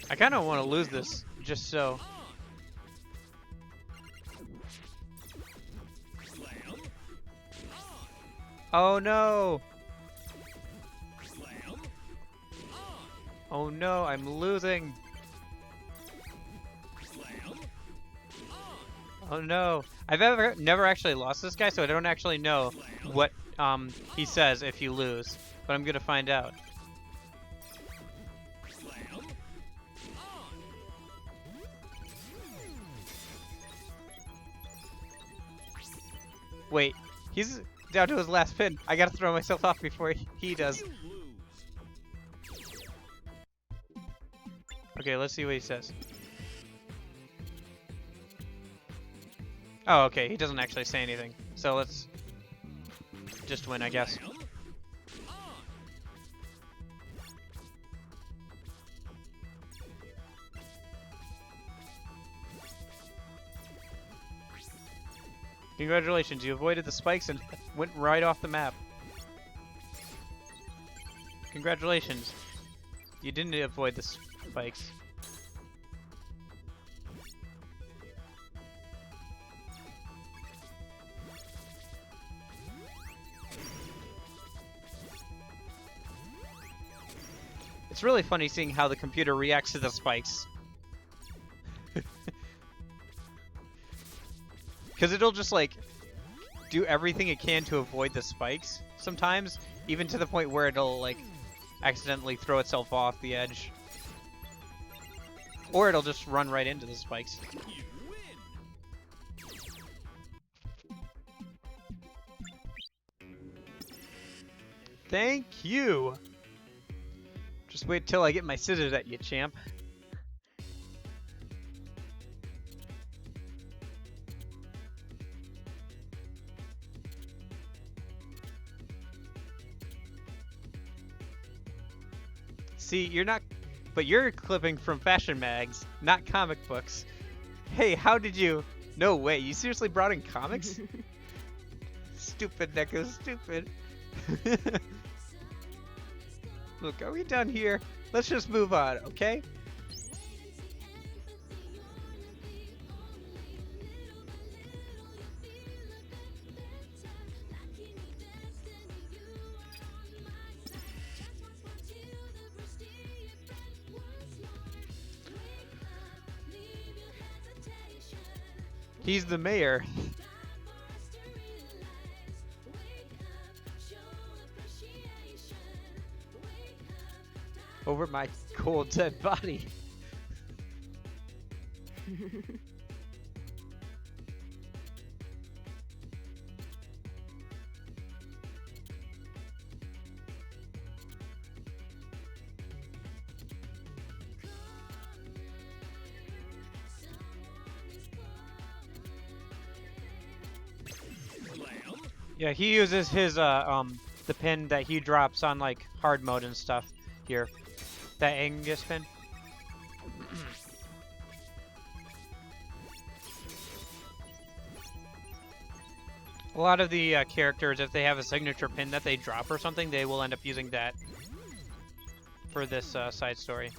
I kind of want to lose this, just so. Oh no! Oh no, I'm losing! Oh no. I've never actually lost this guy, so I don't actually know what he says if you lose. But I'm gonna find out. Wait, he's down to his last pin. I gotta throw myself off before he does. Okay, let's see what he says. Oh, okay, he doesn't actually say anything. So let's just win, I guess. Congratulations, you avoided the spikes and went right off the map. Congratulations. You didn't avoid the spikes. It's really funny seeing how the computer reacts to the spikes. Because it'll just, like, do everything it can to avoid the spikes sometimes, even to the point where it'll, like, accidentally throw itself off the edge. Or it'll just run right into the spikes. Thank you! Just wait till I get my scissors at you, champ. See, you're not, but you're clipping from fashion mags, not comic books. Hey, how did you? No way, you seriously brought in comics? Stupid, Neko, stupid. Look, are we done here? Let's just move on, okay? He's the mayor. Over my cold dead body. Yeah, he uses his the pin that he drops on like hard mode and stuff here. That Angus pin. A lot of the characters, if they have a signature pin that they drop or something, they will end up using that for this side story.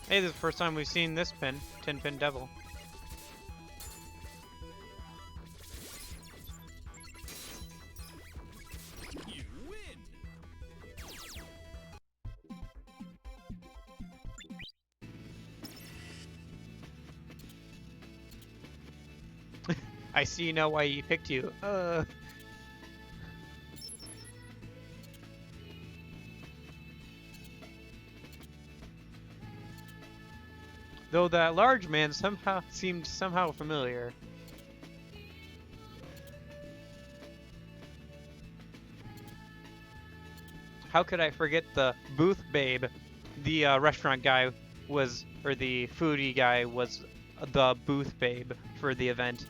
Hey, this is the first time we've seen this pin, Tin Pin Devil. You win. I see now why he picked you. Though that large man somehow seemed somehow familiar. How could I forget the booth babe? The restaurant guy was, or the foodie guy was the booth babe for the event.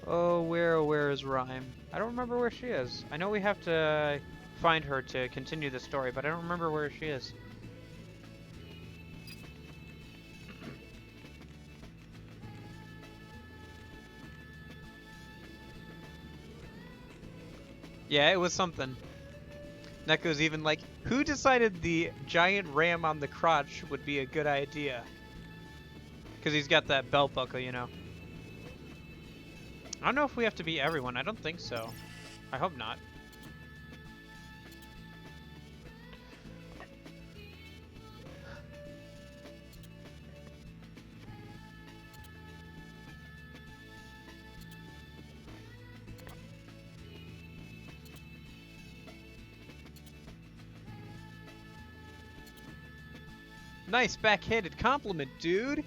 Oh, where is Rhyme? I don't remember where she is. I know we have to find her to continue the story, but I don't remember where she is. Yeah, it was something. Neko's even like, who decided the giant ram on the crotch would be a good idea? Because he's got that belt buckle, you know. I don't know if we have to be everyone. I don't think so. I hope not. Nice backhanded compliment, dude.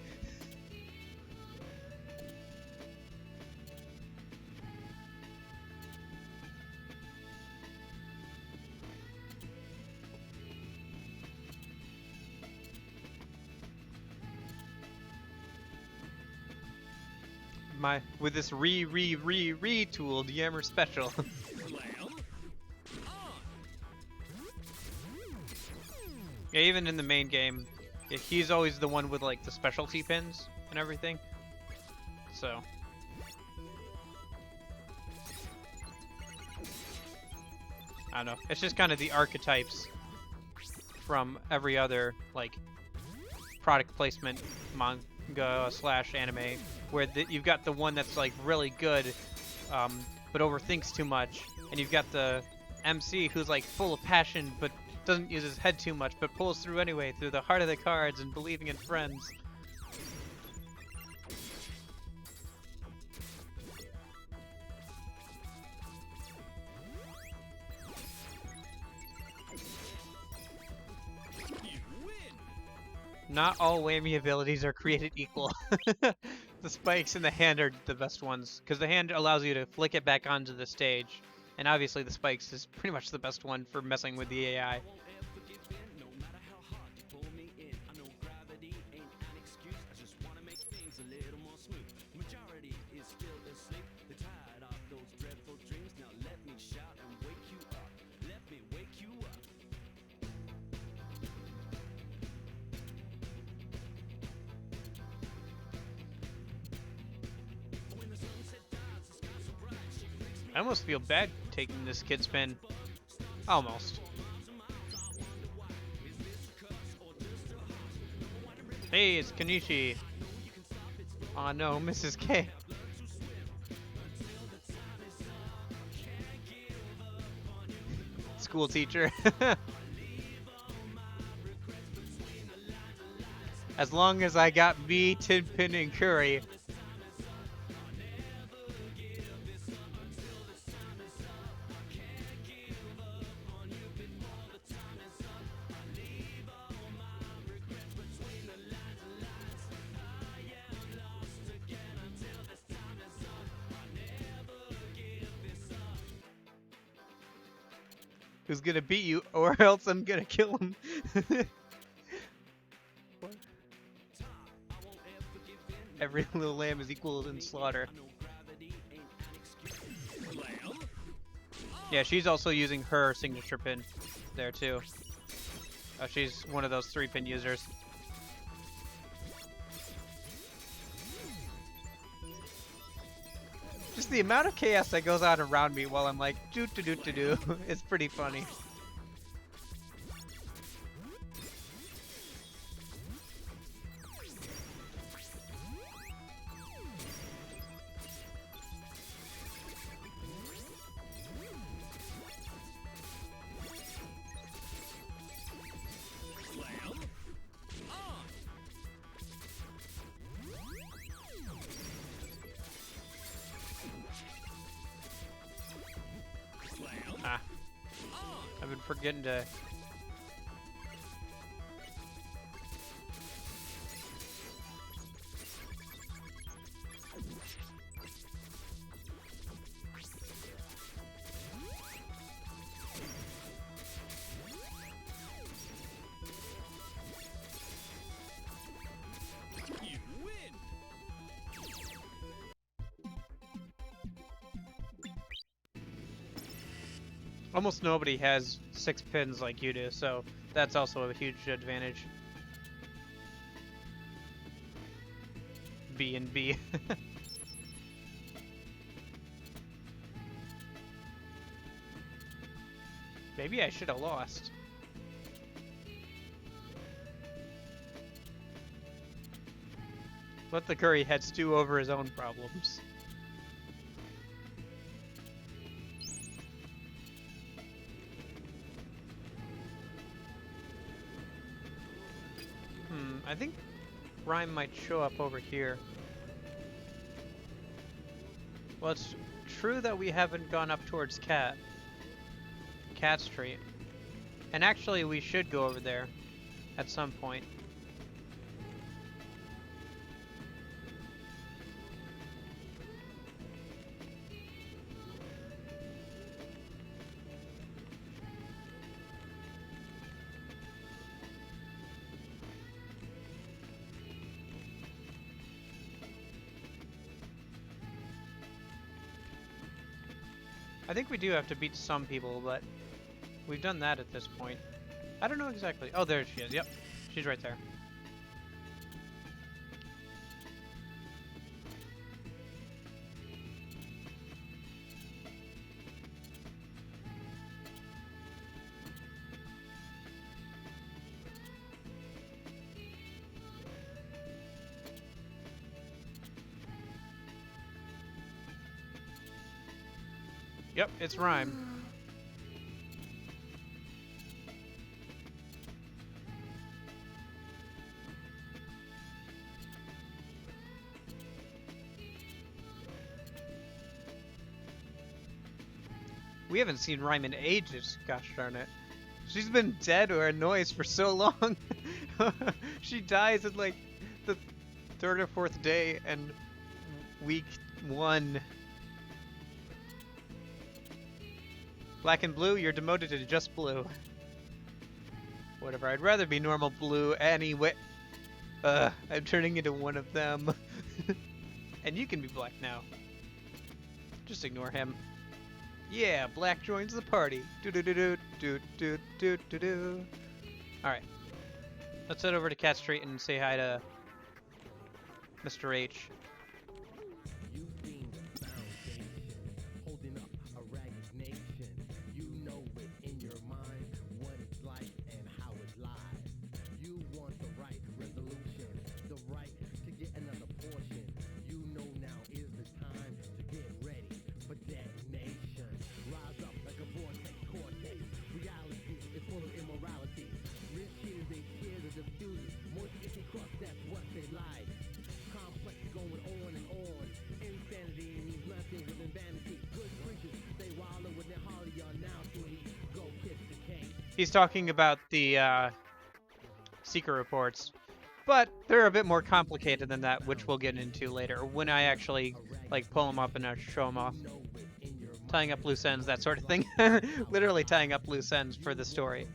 With this retooled Yammer special. Yeah, even in the main game, he's always the one with like the specialty pins and everything. So. I don't know. It's just kind of the archetypes from every other like product placement manga / anime, where you've got the one that's like really good, but overthinks too much, and you've got the MC who's like full of passion but doesn't use his head too much, but pulls through anyway through the heart of the cards and believing in friends. Not all whammy abilities are created equal. The spikes in the hand are the best ones, because the hand allows you to flick it back onto the stage. And obviously the spikes is pretty much the best one for messing with the AI. almost feel bad taking this kid's pin. Almost. Hey, it's Kanishi. Oh no, Mrs. K. School teacher. As long as I got me, Tinpin, and Curry. Who's gonna beat you, or else I'm gonna kill him. Every little lamb is equal in slaughter. Yeah, she's also using her signature pin there too. Oh, she's one of those 3-pin users. Just the amount of chaos that goes on around me while I'm like doo doo doo doo doo is pretty funny. I've been forgetting to. You win. Almost nobody has 6 pins like you do, so that's also a huge advantage. B and B. Maybe I should have lost. Let the curry head stew over his own problems. I think Rhyme might show up over here. Well, it's true that we haven't gone up towards Cat Street. And actually, we should go over there at some point. I think we do have to beat some people, but we've done that at this point. I don't know exactly. Oh, there she is. Yep. She's right there. Yep, it's Rhyme. We haven't seen Rhyme in ages, gosh darn it. She's been dead or a noise for so long. She dies at like the 3rd or 4th day and week 1. Black and blue, you're demoted to just blue. Whatever, I'd rather be normal blue anyway. I'm turning into one of them. And you can be black now. Just ignore him. Yeah, black joins the party. Do-do-do-do-do-do-do-do-do. Alright. Let's head over to Cat Street and say hi to Mr. H. You deemed bound, game holding up He's talking about the secret reports, but they're a bit more complicated than that, which we'll get into later when I actually like pull them up and show them off. Tying up loose ends, that sort of thing. Literally tying up loose ends for the story.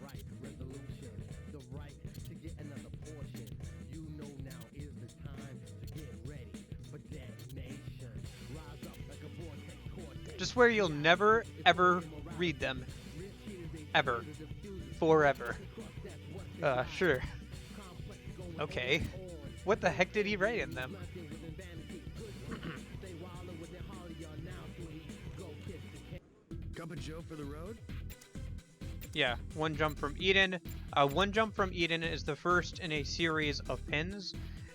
Just where you'll never, ever read them. Ever. Forever. Sure. Okay. What the heck did he write in them? Cup of Joe for the road? Yeah, One Jump from Eden. One Jump from Eden is the first in a series of pins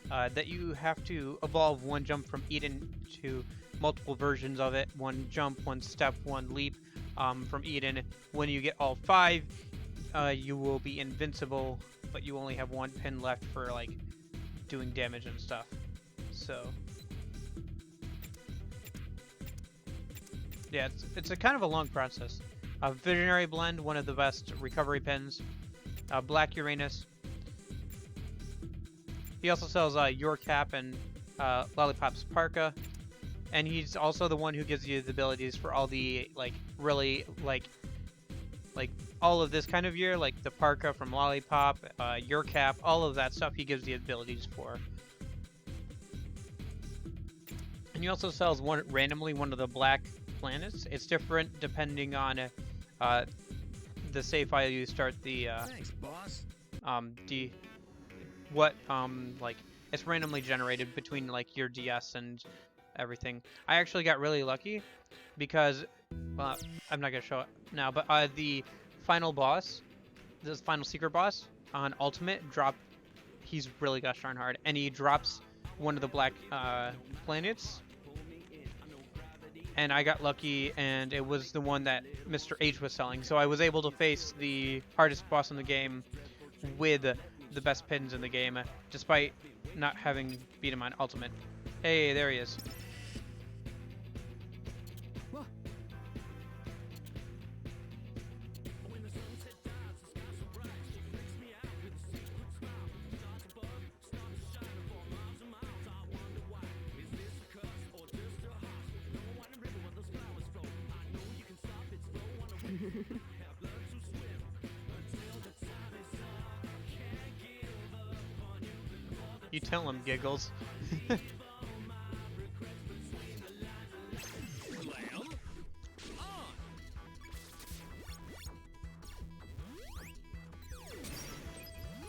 that you have to evolve One Jump from Eden to multiple versions of it. One jump, one step, one leap from Eden. When you get all 5, you will be invincible, but you only have 1 pin left for like doing damage and stuff. So yeah, it's a kind of a long process. Visionary Blend, one of the best recovery pins. Black Uranus. He also sells Your Cap and Lollipop's Parka. And he's also the one who gives you the abilities for all the, like, really, like all of this kind of gear, like the Parka from Lollipop, Your Cap, all of that stuff he gives the abilities for. And he also sells randomly one of the black planets. It's different depending on the save file you start the Thanks, boss. like it's randomly generated between like your DS and everything. I actually got really lucky because, well, I'm not gonna show it now, but the final boss, this final secret boss on Ultimate he's really gosh darn hard, and he drops one of the black planets. And I got lucky, and it was the one that Mr. H was selling. So I was able to face the hardest boss in the game with the best pins in the game, despite not having beat him on Ultimate. Hey, there he is. You tell him, Giggles.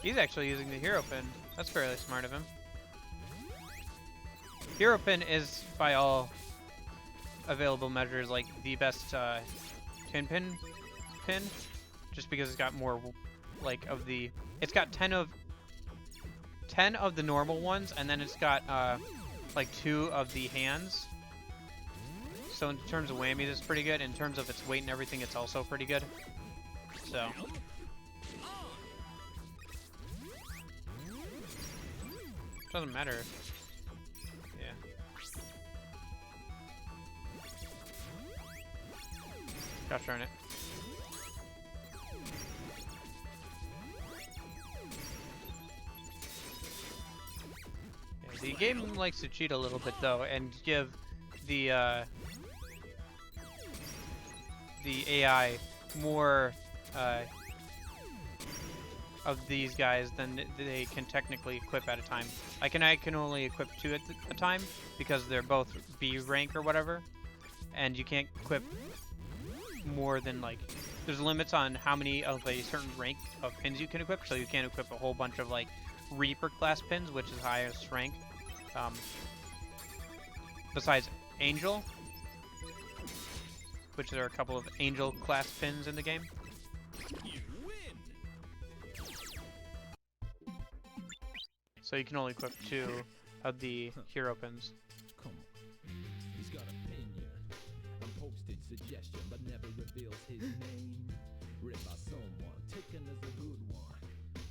He's actually using the Hero Pin. That's fairly smart of him. Hero Pin is, by all available measures, like the best pin, just because it's got more, like, of the. It's got 10 of the normal ones, and then it's got like 2 of the hands. So in terms of whammies, it's pretty good. In terms of its weight and everything, it's also pretty good. So. Doesn't matter. Yeah. Gosh darn it. Yeah, the game likes to cheat a little bit though, and give the AI more of these guys than they can technically equip at a time. I can only equip 2 at a time because they're both B rank or whatever, and you can't equip more than, like, there's limits on how many of a certain rank of pins you can equip, so you can't equip a whole bunch of like Reaper class pins, which is highest rank, besides Angel, which there are a couple of Angel class pins in the game. So you can only equip 2 of the hero pins. Come on. He's got opinion. A posted suggestion, but never reveals his name. Read by someone, taken as a good one.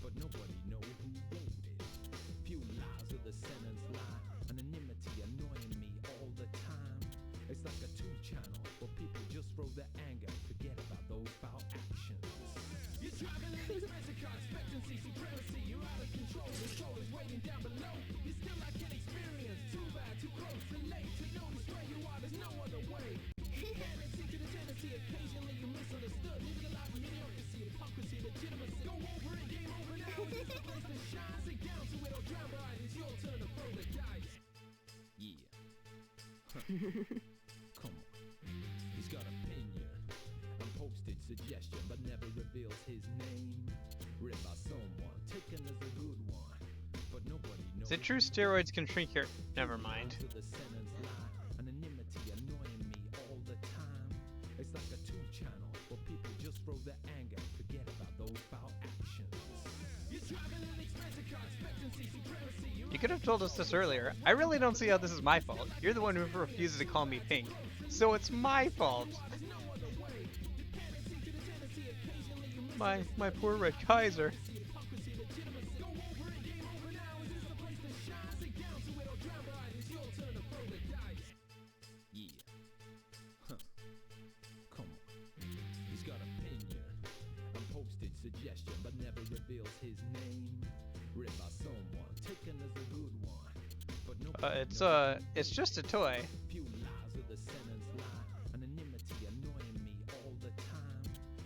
But nobody knows who wrote it. Few lies of the sentence lie. Anonymity annoying me all the time. It's like a 2-channel where people just throw their anger. Forget about those foul actions. You're driving Come on. He's got opinion. A posted suggestion, but never reveals his name. Read by someone, taken as a good one. But nobody knows. Is it true steroids can shrink your... Never mind. To the sentence line. Anonymity annoying me all the time. It's like a tube channel where people just throw their anger and forget about those foul actions. You're driving an expensive car, expectancy, supremacy. You could have told us this earlier. I really don't see how this is my fault. You're the one who refuses to call me pink. So it's my fault. My poor Red Kaiser. Yeah. Huh. Come on. He's got opinion. A posted suggestion, but never reveals his name. Read by someone, taken as a good one. But nobody It's just a toy. few lies of the sentence line. Anonymity annoying me all the time.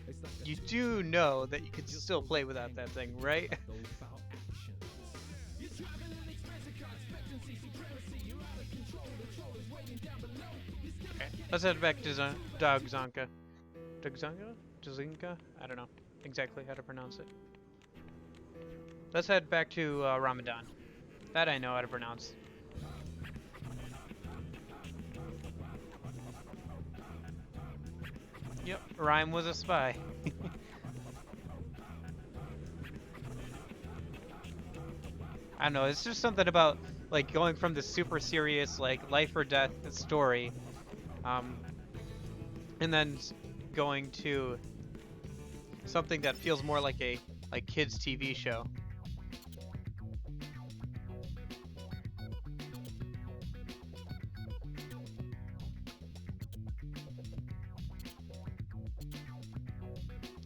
It's like a You tube do know that you could still play without that thing, right? those foul actions. You're driving an expensive car, expectancy, supremacy. You're out of control. The troll is waiting down below. Okay, let's head back to Dogzonka. Dogzonka? Dzinka? I don't know exactly how to pronounce it. Let's head back to Ramadan. That I know how to pronounce. Yep, Rhyme was a spy. I don't know, it's just something about like going from the super serious like life or death story, and then going to something that feels more like a kids TV show.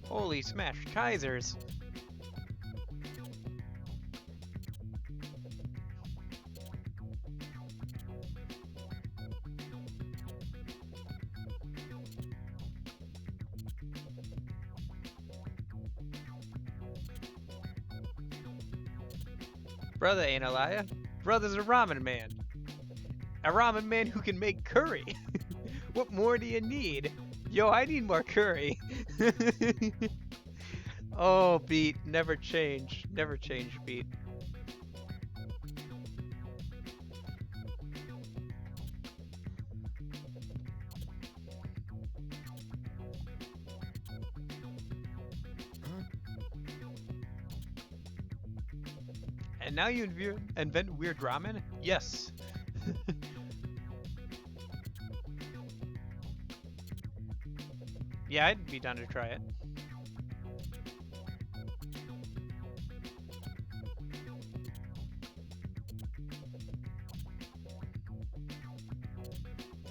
Holy smash, Kaisers! Brother ain't a liar. Brother's a ramen man. A ramen man who can make curry. What more do you need? Yo, I need more curry. Oh, beat. Never change. Never change, beat. And now you invent weird ramen? Yes. Yeah, I'd be down to try it.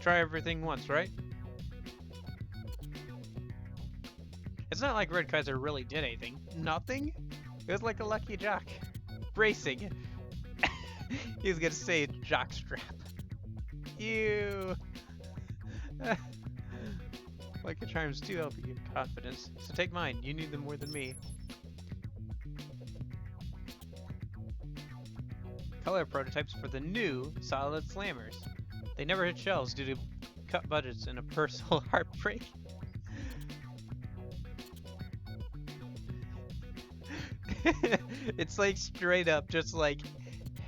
Try everything once, right? It's not like Red Kaiser really did anything. Nothing? It was like a lucky jock. Bracing. He was gonna say jockstrap. Ew. Lucky charms do help you get confidence, so take mine. You need them more than me. Color prototypes for the new Solid Slammers. They never hit shelves due to cut budgets and a personal heartbreak. It's like straight up just like,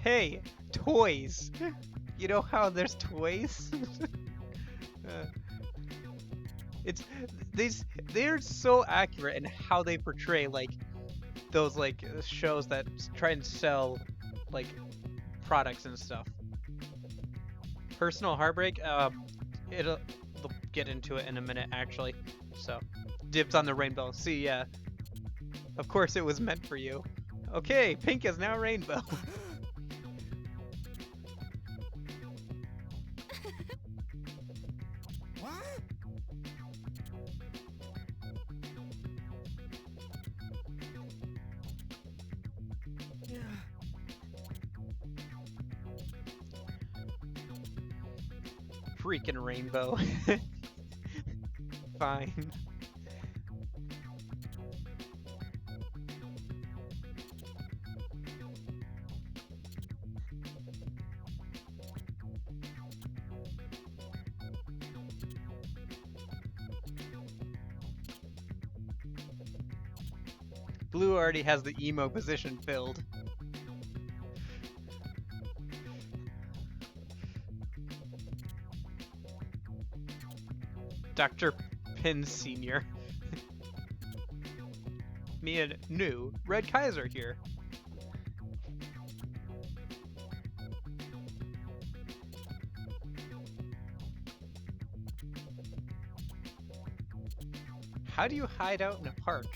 hey, toys. You know how there's toys? They're so accurate in how they portray like those like shows that try and sell like products and stuff. Personal heartbreak, we'll get into it in a minute actually. So, dibs on the rainbow. See, yeah. Of course it was meant for you. Okay, pink is now rainbow. What? Yeah. Freaking rainbow. Fine. Blue already has the emo position filled. Dr. Pin Sr. Me and new Red Kaiser here. How do you hide out in a park?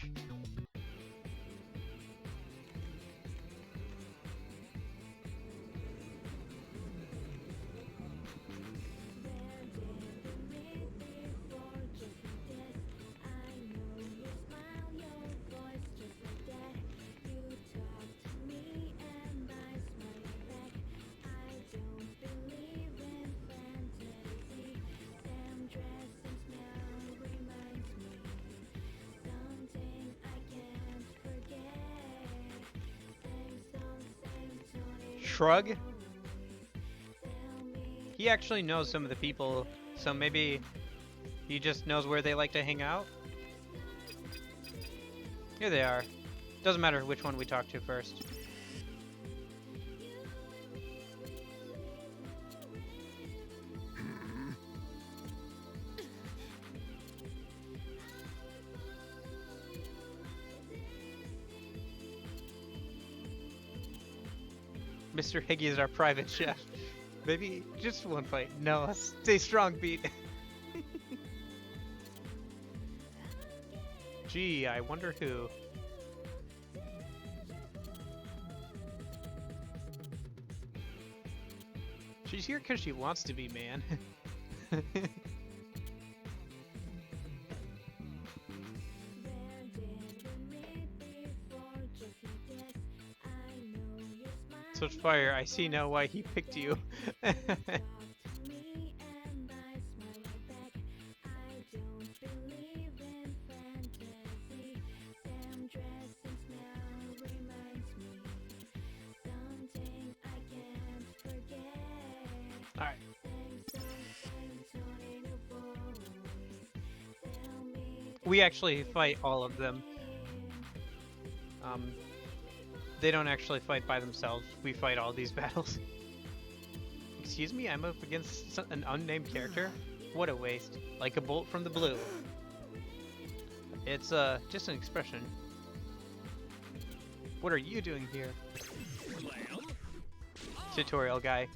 Shrug? He actually knows some of the people, so maybe he just knows where they like to hang out? Here they are. Doesn't matter which one we talk to first. Mr. Higgy is our private chef. Maybe just one fight. No, stay strong, Pete. Gee, I wonder who. She's here because she wants to be, man. Such fire, I see now why he picked you. Alright. We actually fight all of them. They don't actually fight by themselves. We fight all these battles. Excuse me, I'm up against an unnamed character? What a waste. Like a bolt from the blue. It's just an expression. What are you doing here? Tutorial guy.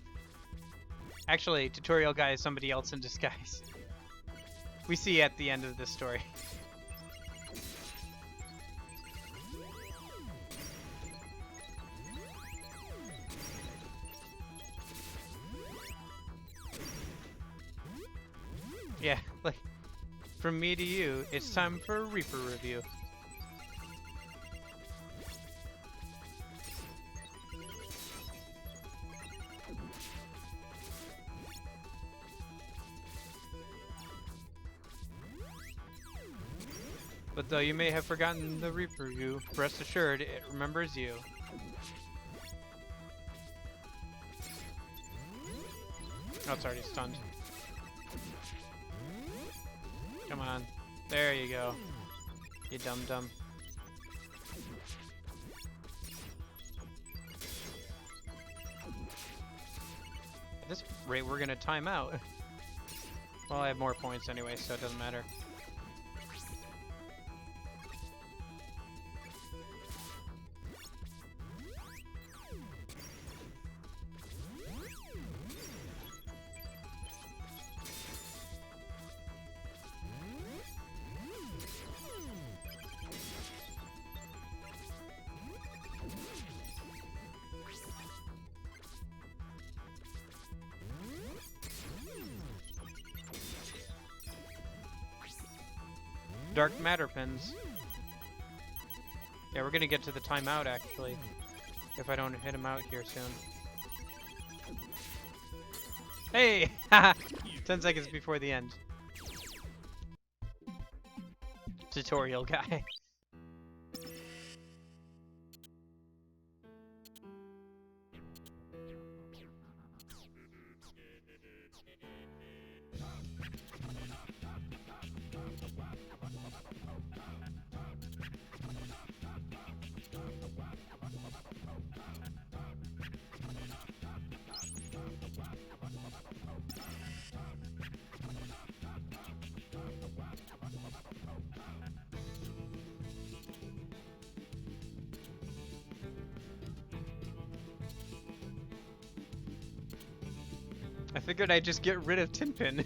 Actually, tutorial guy is somebody else in disguise. We see at the end of this story. Yeah, like, from me to you, it's time for a Reaper review. But though you may have forgotten the Reaper review, rest assured it remembers you. Oh, it's already stunned. Come on. There you go. You dum-dum. At this rate, we're gonna time out. Well, I have more points anyway, so it doesn't matter. Dark matter pins. Yeah, we're gonna get to the timeout actually, if I don't hit him out here soon. Hey! 10 seconds before the end. Tutorial guy. I figured I'd just get rid of Tinpin.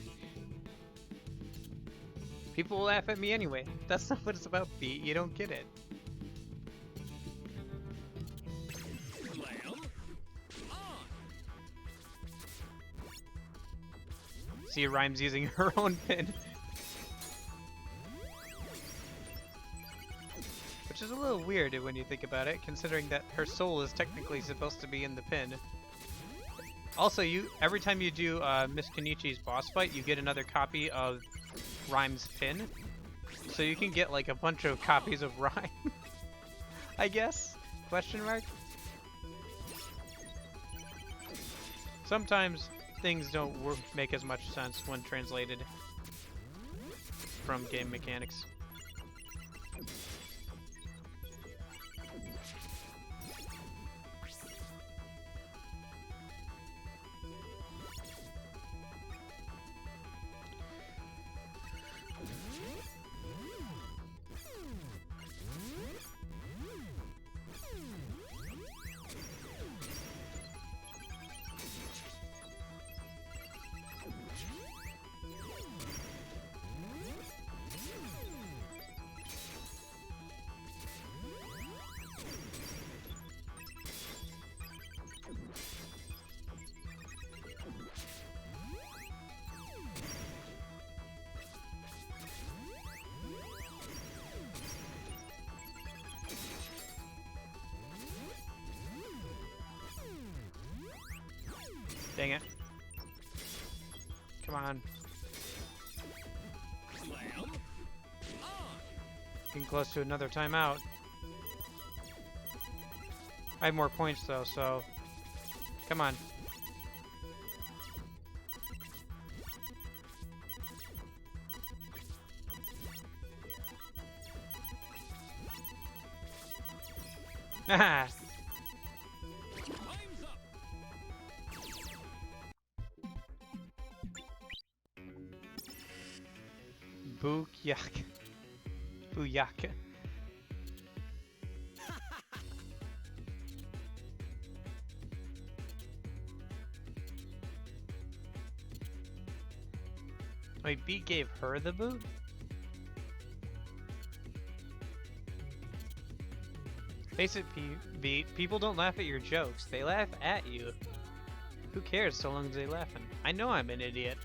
People will laugh at me anyway. That's not what it's about, Beat. You don't get it. Slam on. See, Rhymes using her own pin. Which is a little weird when you think about it, considering that her soul is technically supposed to be in the pin. Also, every time you do Miss Kenichi's boss fight, you get another copy of Rhyme's pin. So you can get like a bunch of copies of Rhyme. I guess? Question mark? Sometimes things don't make as much sense when translated from game mechanics. Dang it. Come on. Slam on. Getting close to another timeout. I have more points though, so come on. Haha. Time's up. Booyak. Booyak. Wait, Beat gave her the boot? Face it, Beat. People don't laugh at your jokes. They laugh at you. Who cares so long as they laughing? I know I'm an idiot.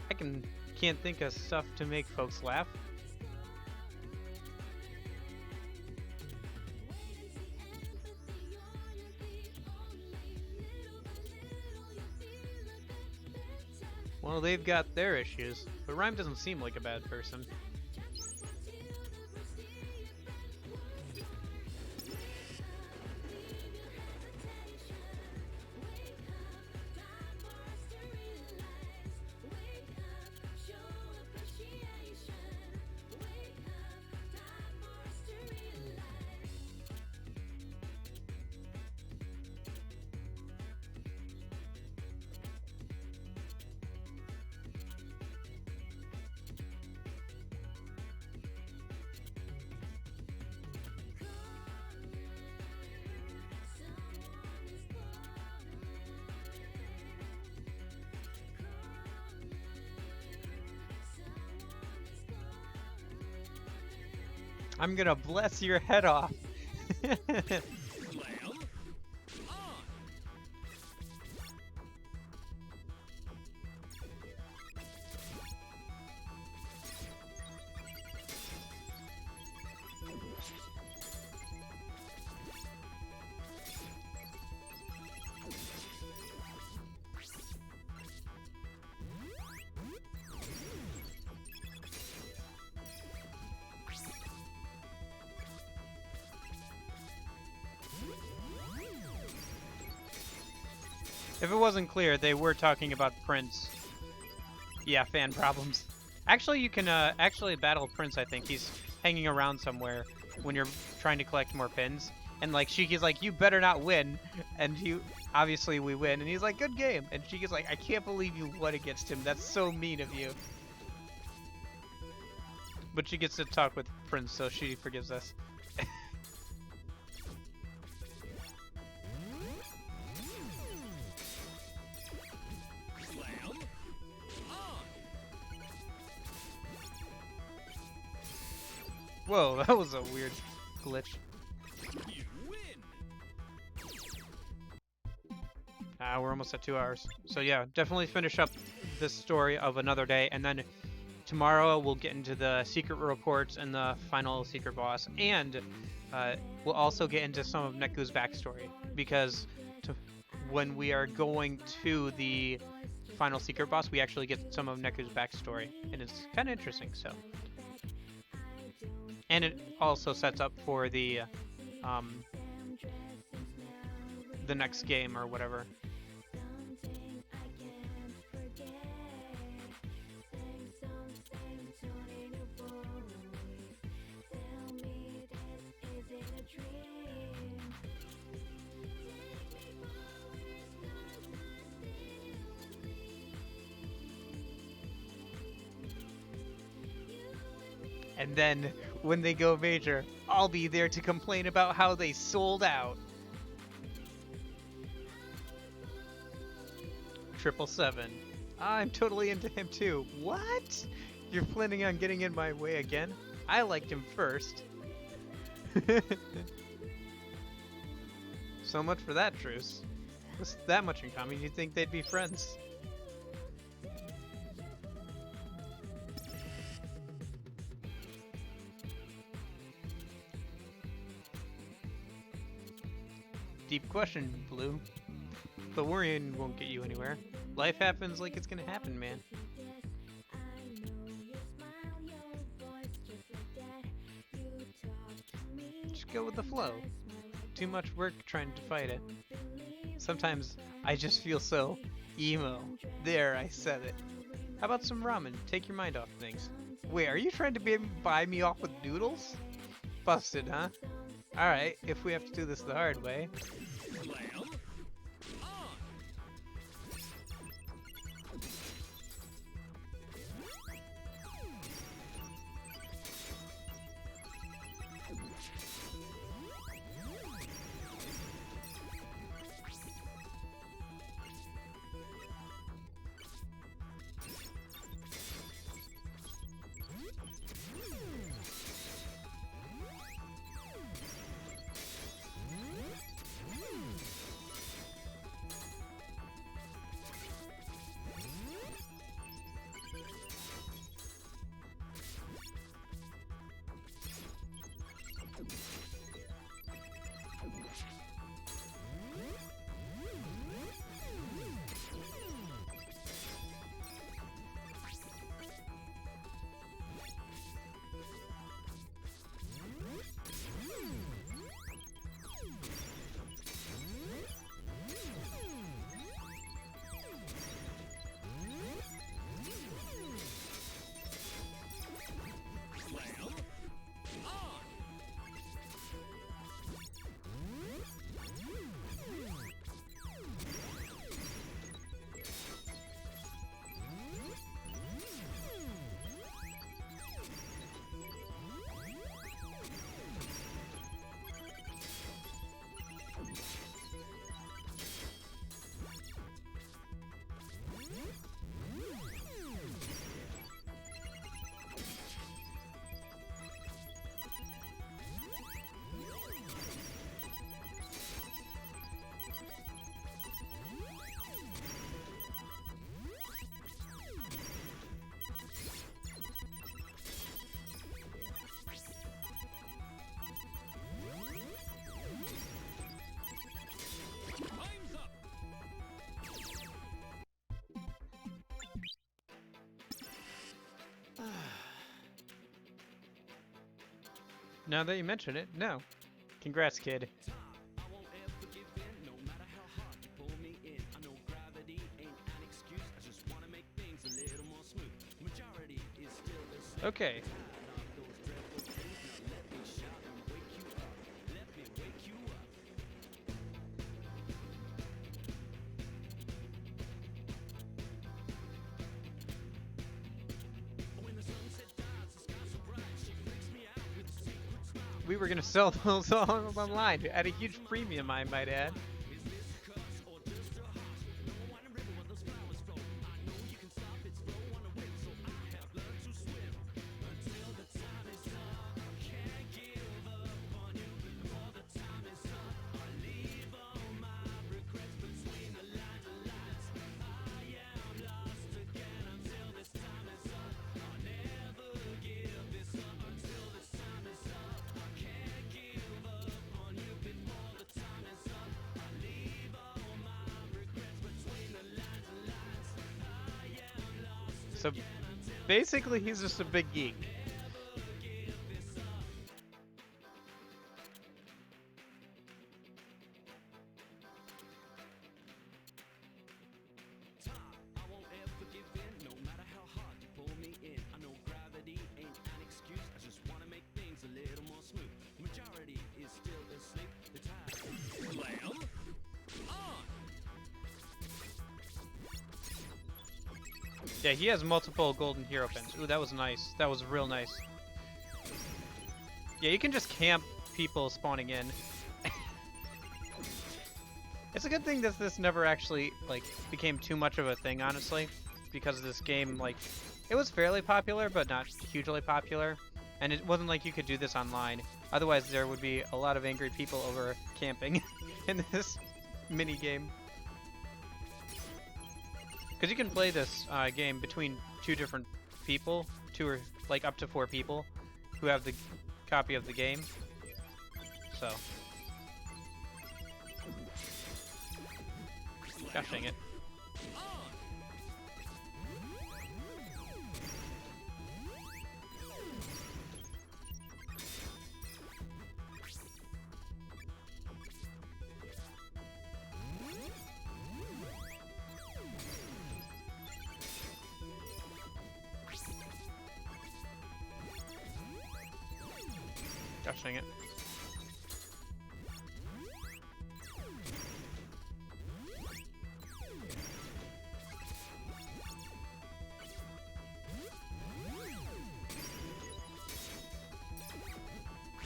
I can't think of stuff to make folks laugh. Well, they've got their issues, but Rhyme doesn't seem like a bad person. I'm gonna bless your head off. Slam on. If it wasn't clear, they were talking about Prince. Yeah, fan problems. Actually, you can actually battle Prince, I think. He's hanging around somewhere when you're trying to collect more pins. And like Shiki's like, you better not win. And obviously we win. And he's like, good game. And Shiki's like, I can't believe you won against him. That's so mean of you. But she gets to talk with Prince, so she forgives us. Slam Whoa, that was a weird glitch. You win. We're almost at 2 hours. So yeah, definitely finish up this story of Another Day, and then tomorrow we'll get into the secret reports and the final secret boss, and we'll also get into some of Neku's backstory, because when we are going to the final secret boss, we actually get some of Neku's backstory, and it's kind of interesting. So, and it also sets up for the next game or whatever. And then, when they go major, I'll be there to complain about how they sold out. 777. I'm totally into him too. What? You're planning on getting in my way again? I liked him first. So much for that truce. With that much in common, you'd think they'd be friends. Deep question, Blue. The worrying won't get you anywhere. Life happens like it's gonna happen, man. Just go with the flow. Too much work trying to fight it. Sometimes I just feel so emo. There, I said it. How about some ramen? Take your mind off things. Wait, are you trying to buy me off with noodles? Busted, huh? Alright, if we have to do this the hard way. Slam. On. Time's up. Now that you mention it, no. Congrats, kid. I won't ever give in, no matter how hard you pull me in. I know gravity ain't an excuse. I just wanna make things a little more smooth. Majority is still asleep. Okay. Tired of those dreadful things. Now let me shout and wake you up. Let me wake you up. When the sunset dies, the sky so bright, she freaks me out with a secret smile. We were gonna sell those all online at a huge premium, I might add. Is this cuss or just a hush? No one river where those flowers flow. I know you can stop its flow on a whim, so I have learned to swim until the time is up. Can So basically, he's just a big geek. I won't ever give in, no matter how hard you pull me in. I know gravity ain't an excuse. I just wanna make things a little more smooth. Majority is still asleep. The tide slam on. Yeah, he has multiple golden hero pins. Ooh, that was nice. That was real nice. Yeah, you can just camp people spawning in. It's a good thing that this never actually, like, became too much of a thing, honestly. Because this game, like, it was fairly popular, but not hugely popular. And it wasn't like you could do this online. Otherwise, there would be a lot of angry people over camping in this mini game. Because you can play this game between two different people, two or like up to 4 people who have the copy of the game. So, gosh dang it. Gosh dang it.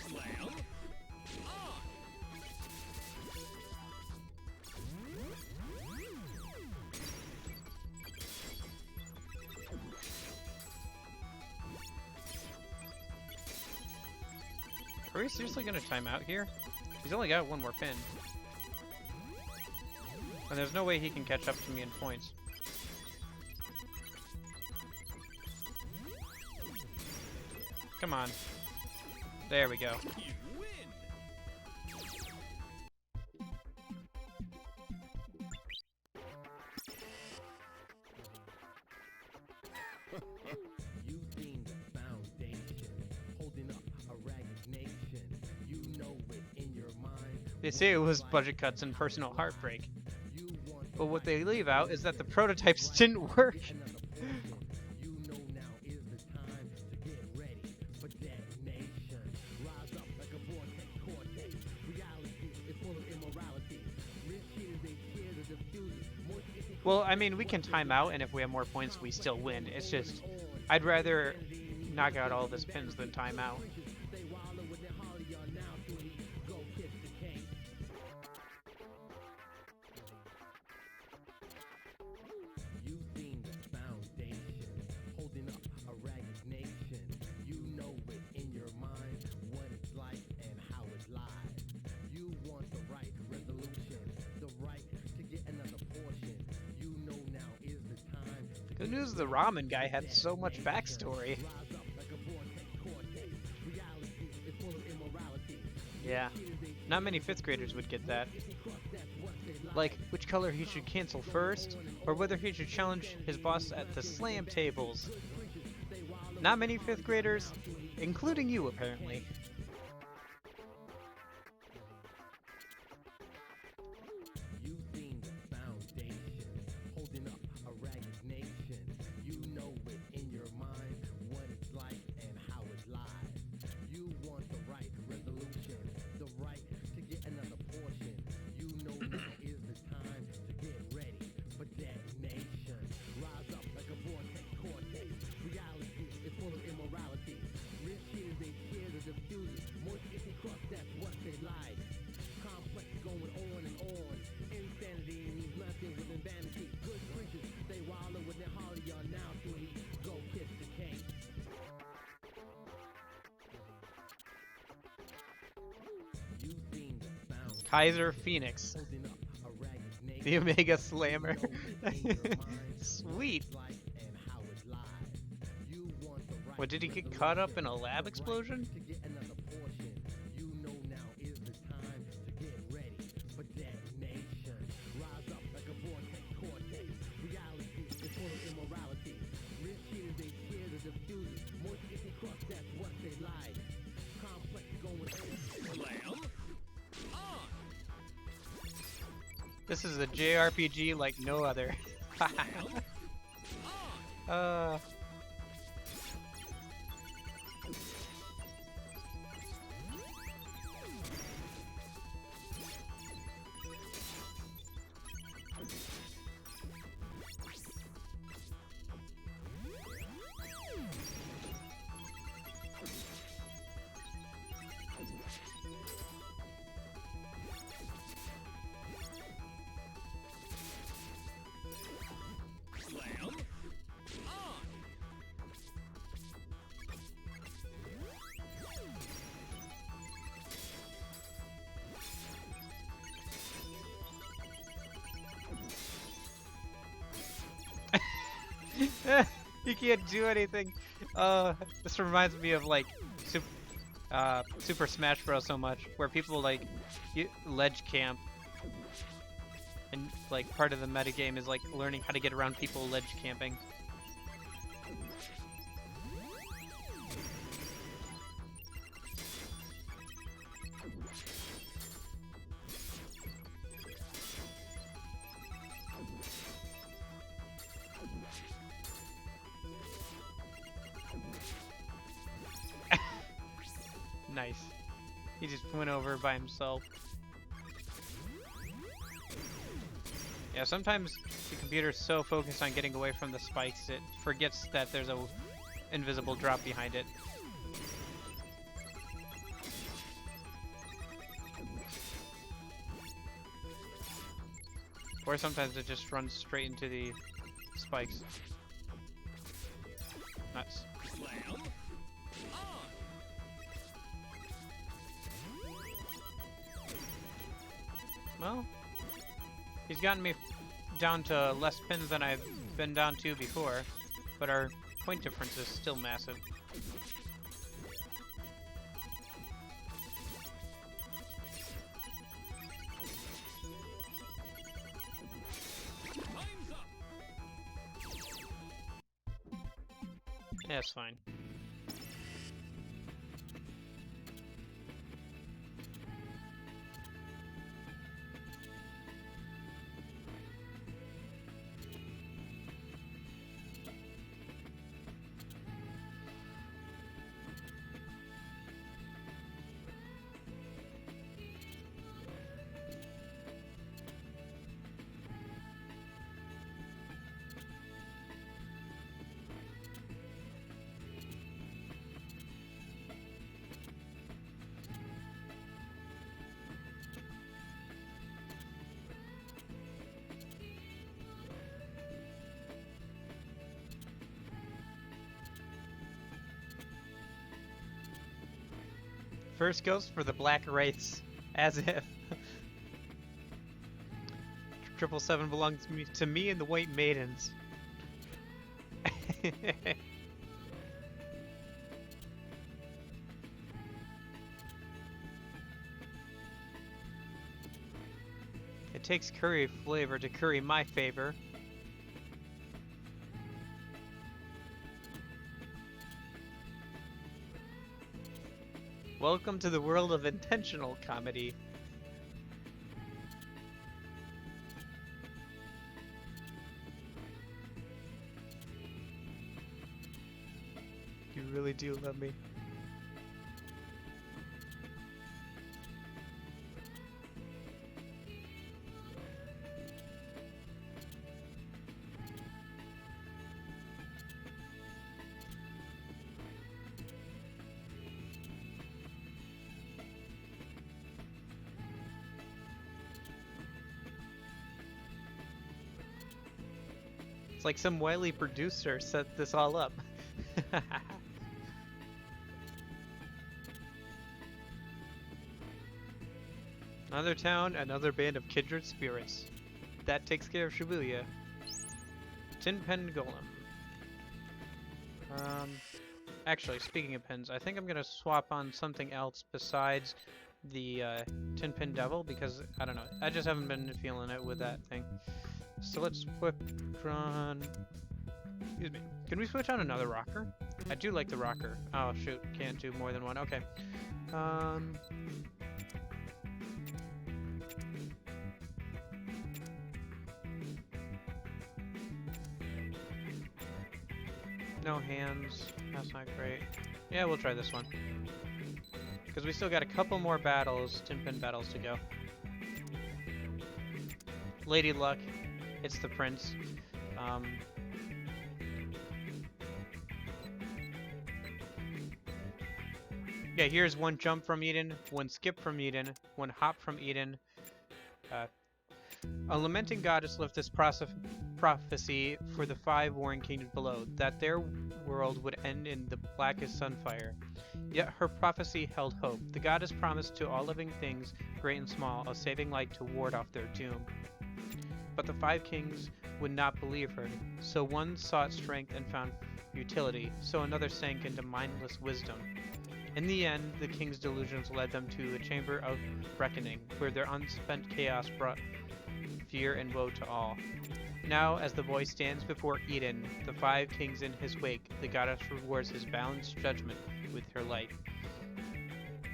Slam on. Are we seriously gonna time out here? He's only got 1 more pin. And there's no way he can catch up to me in points. Come on. There we go. You win. You being the foundation, holding up a ragged nation. You know it in your mind. They say it was budget cuts and personal heartbreak. You want But what they leave out is that the prototypes didn't work. another portion. You know now is the time to get ready for detonation. Rise up like a vortex cortex. Reality is full of immorality. Rich kids, they share the diffuser. More sticky Well, I mean, we can time out, and if we have more points, we still win. It's just, I'd rather knock out all of his pins than time out. they wallow with their holly on now, sweetie. Go kiss the king. You being the foundation, holding up a ragged nation. You know it in your mind, what it's like and how it lies. You want the right resolution, the right to get another portion. You know now is the time to Good news, the ramen guy had so much backstory. rise up like a vortex cortex. Reality is full of immorality. Yeah, not many 5th graders would get that. Like, which color he should cancel first, or whether he should challenge his boss at the slam tables. Not many 5th graders, including you apparently. You being the foundation, holding up a ragged nation. You know it in your mind, what it's like and how it lies. You want the right resolution, the right to get another portion. You know now is the time to get ready for detonation. Rise up like a vortex cortex. Reality is full of immorality. Rich kids, they share the diffuser. More sticky crust, that's what they like. Complex going on and on. Insanity means nothing within vanity. Good creatures, they wallow with their holly on now, sweetie. Go kiss the king. You being the found, Kaiser Phoenix, holding up a ragged nation. the Omega Slammer. You know it in your mind, Sweet. what it's like and how it lies. You want the right What, did he get caught up in a lab explosion? to get another portion. You know now is the time to get ready for detonation. Rise up like a vortex cortex. Reality is full of immorality. Rich This is a JRPG like no other. uh. You can't do anything. This reminds me of like Super Smash Bros. So much, where people like ledge camp, and like part of the metagame is like learning how to get around people ledge camping. Nice. He just went over by himself. Yeah, sometimes the computer's so focused on getting away from the spikes, it forgets that there's a invisible drop behind it. Or sometimes it just runs straight into the spikes. Nuts. Well, he's gotten me down to less pins than I've been down to before, but our point difference is still massive. Yeah, it's fine. First goes for the Black Wraiths, as if. 777 belongs to me and the White Maidens. It takes curry flavor to curry my favor. Welcome to the world of intentional comedy. You really do love me. It's like some wily producer set this all up. Another town, another band of kindred spirits. That takes care of Shibuya. Tin Pen Golem. Actually, speaking of pins, I think I'm gonna swap on something else besides the Tin Pin Devil because I don't know. I just haven't been feeling it with that thing. So let's switch on. Excuse me. Can we switch on another rocker? I do like the rocker. Oh shoot, can't do more than one. Okay. No hands. That's not great. Yeah, we'll try this one. Because we still got a couple more battles, tin pin battles to go. Lady Luck. It's the prince. Yeah, here's one jump from Eden, one skip from Eden, one hop from Eden. A lamenting goddess left this prophecy for the 5 warring kingdoms below, that their world would end in the blackest sunfire. Yet her prophecy held hope. The goddess promised to all living things, great and small, a saving light to ward off their doom. But the 5 kings would not believe her, so one sought strength and found utility, so another sank into mindless wisdom. In the end, the king's delusions led them to a chamber of reckoning, where their unspent chaos brought fear and woe to all. Now, as the boy stands before Eden, the 5 kings in his wake, the goddess rewards his balanced judgment with her light.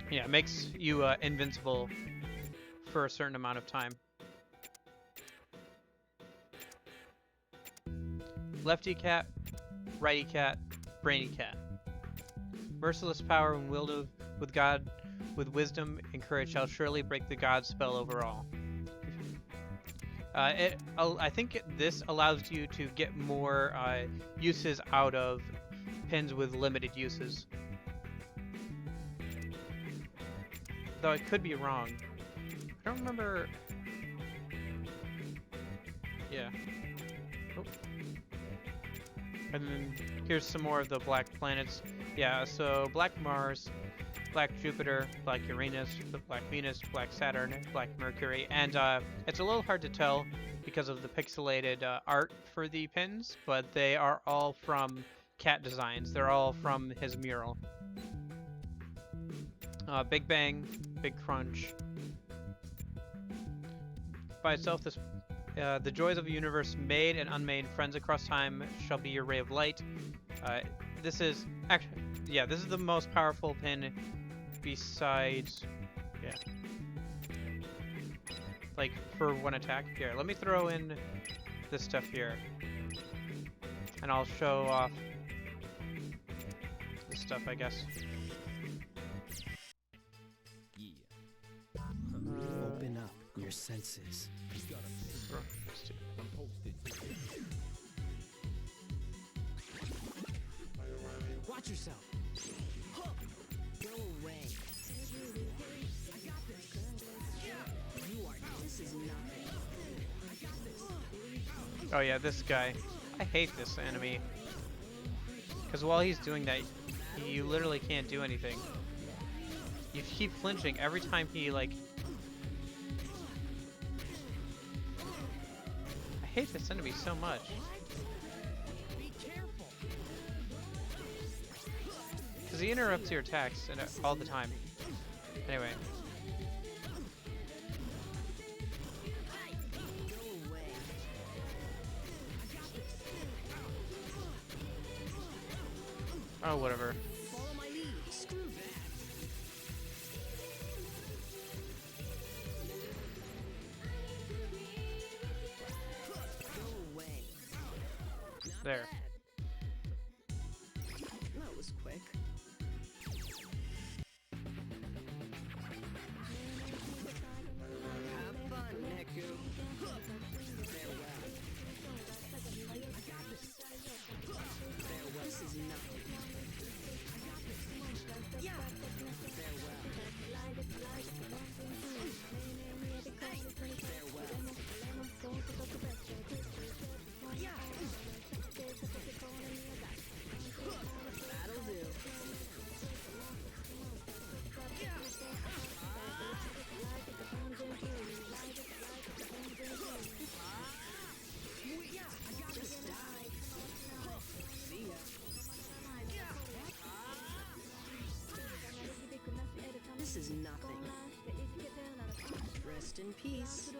Yeah, it makes you invincible for a certain amount of time. Lefty cat, righty cat, brainy cat. Merciless power when wielded with wisdom and courage shall surely break the god's spell overall. I think this allows you to get more uses out of pins with limited uses. Though I could be wrong. I don't remember. Yeah. Oh. And then here's some more of the black planets. Yeah, so Black Mars, Black Jupiter, Black Uranus, Black Venus, Black Saturn, Black Mercury, and it's a little hard to tell because of the pixelated art for the pins, but they are all from Cat Designs. They're all from his mural. Big Bang, Big Crunch. By itself, this the joys of the universe, made and unmade, friends across time, shall be your ray of light. This is actually, yeah, this is the most powerful pin besides, yeah, like for one attack. Here, let me throw in this stuff here, and I'll show off this stuff, I guess. Open up your senses. Watch yourself. Go away. I got this. You are. This is nothing. I got this. Oh yeah, this guy. I hate this enemy. Because while he's doing that, you literally can't do anything. You keep flinching every time he, like... I hate this enemy so much. Be careful. Because he interrupts your attacks and all the time. Anyway. Go away. I got this. Oh, whatever. Follow my lead. Screw that. Go away. Not There. bad. That was quick. Have fun, Neku. Farewell. Farewell. This is nothing. Yeah. Farewell. Farewell. Yeah. That'll do. Yeah. Yeah, I got this. Just die. See ya. This is nothing. Rest in peace.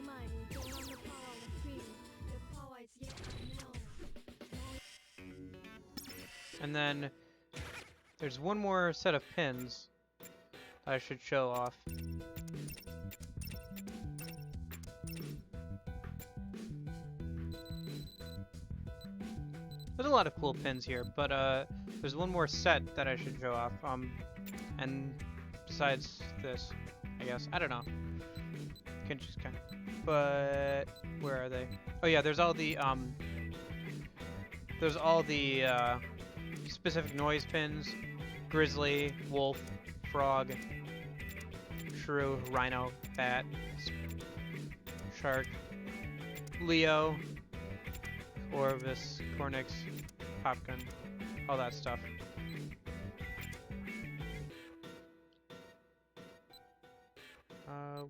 And then there's one more set of pins I should show off. There's a lot of cool pins here, but there's one more set that I should show off. And besides this, I guess I don't know. Can just kind of, but where are they? Oh yeah, there's all the specific noise pins: grizzly, wolf, frog, shrew, rhino, bat, shark, Leo, Corvus, Cornix, Popgun, all that stuff.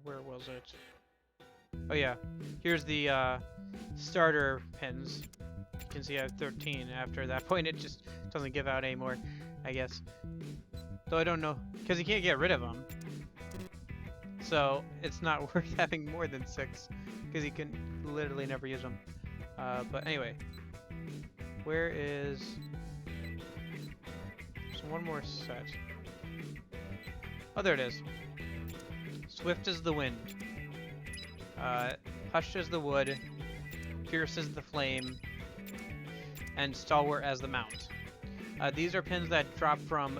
Where was it? Oh yeah, here's the starter pins. You can see I have 13. After that point, it just doesn't give out anymore, I guess. Though I don't know, because you can't get rid of them. So it's not worth having more than 6, because you can literally never use them. But anyway, where is... There's one more set. Oh, there it is. Swift as the wind. Hushed as the wood. Fierce as the flame. And stalwart as the mount. These are pins that drop from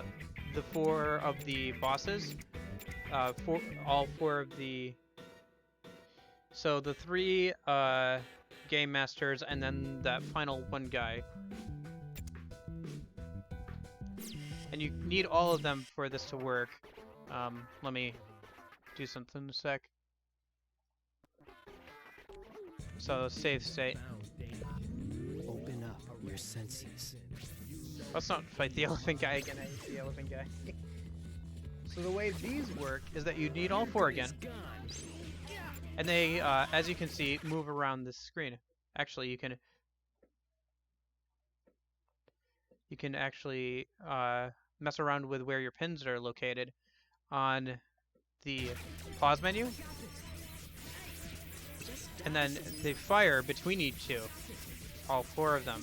the 4 of the bosses. All 4 of the... So the 3 game masters and then that final one guy. And you need all of them for this to work. Let me do something in a sec. So save state. Open up your senses. Let's not fight the elephant guy again. I hate the elephant guy. So the way these work is that you need all 4 again. And they, as you can see, move around this screen. Actually, you can actually mess around with where your pins are located on the pause menu. And then they fire between each 2. All 4 of them.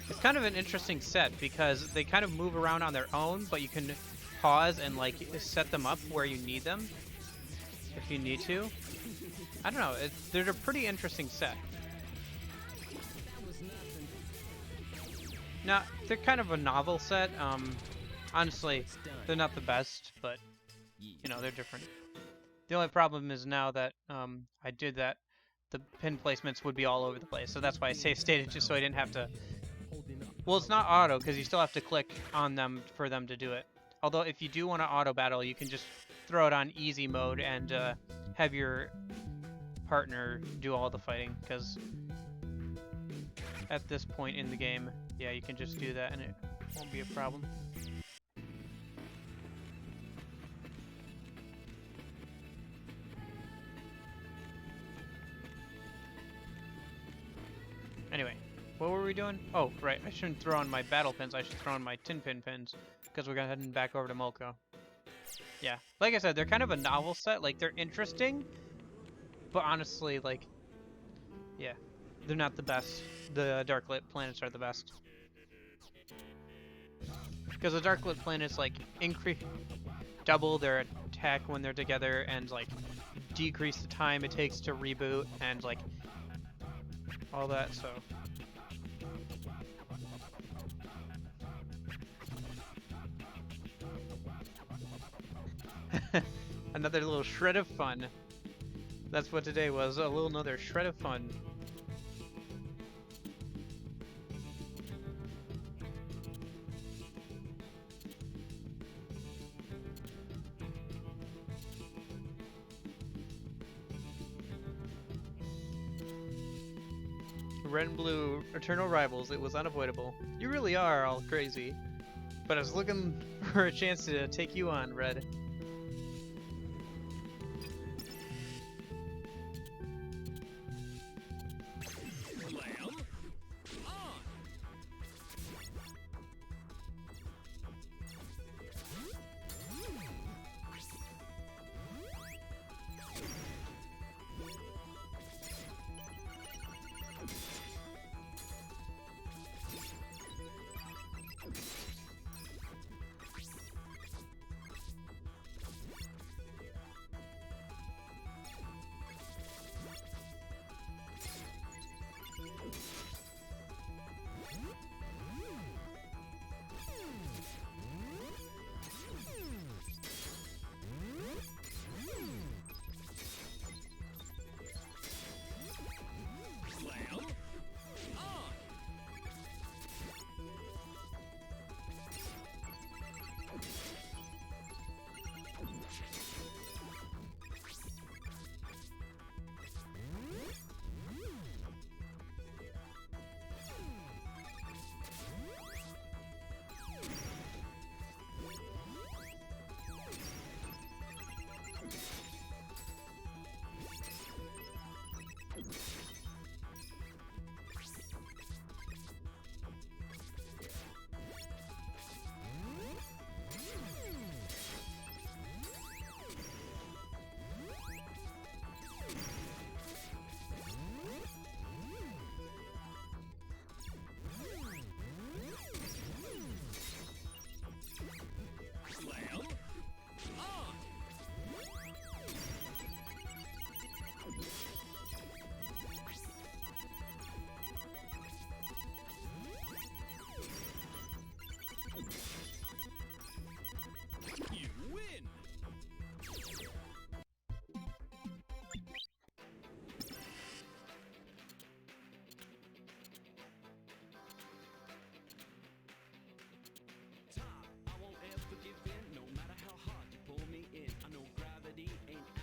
It's kind of an interesting set because they kind of move around on their own, but you can pause and like set them up where you need them if you need to. I don't know, they're a pretty interesting set. Now, they're kind of a novel set. Honestly, they're not the best, but you know, they're different. The only problem is now that I did that, the pin placements would be all over the place, so that's why I save stated, just so I didn't have to... Well, it's not auto, because you still have to click on them for them to do it. Although, if you do want to auto battle, you can just throw it on easy mode and have your partner do all the fighting, because at this point in the game, yeah, you can just do that and it won't be a problem. Anyway, what were we doing? Oh, right, I shouldn't throw on my battle pins, I should throw on my tin pin pins, because we're heading back over to Molko. Yeah, like I said, they're kind of a novel set, like, they're interesting, but honestly, like, yeah, they're not the best. The Darklit planets are the best. Because the Darklit planets, like, double their attack when they're together, and, like, decrease the time it takes to reboot, and, like, all that, so... Another little shred of fun. That's what today was, another shred of fun. Red and blue, eternal rivals, it was unavoidable. You really are all crazy. But I was looking for a chance to take you on, Red.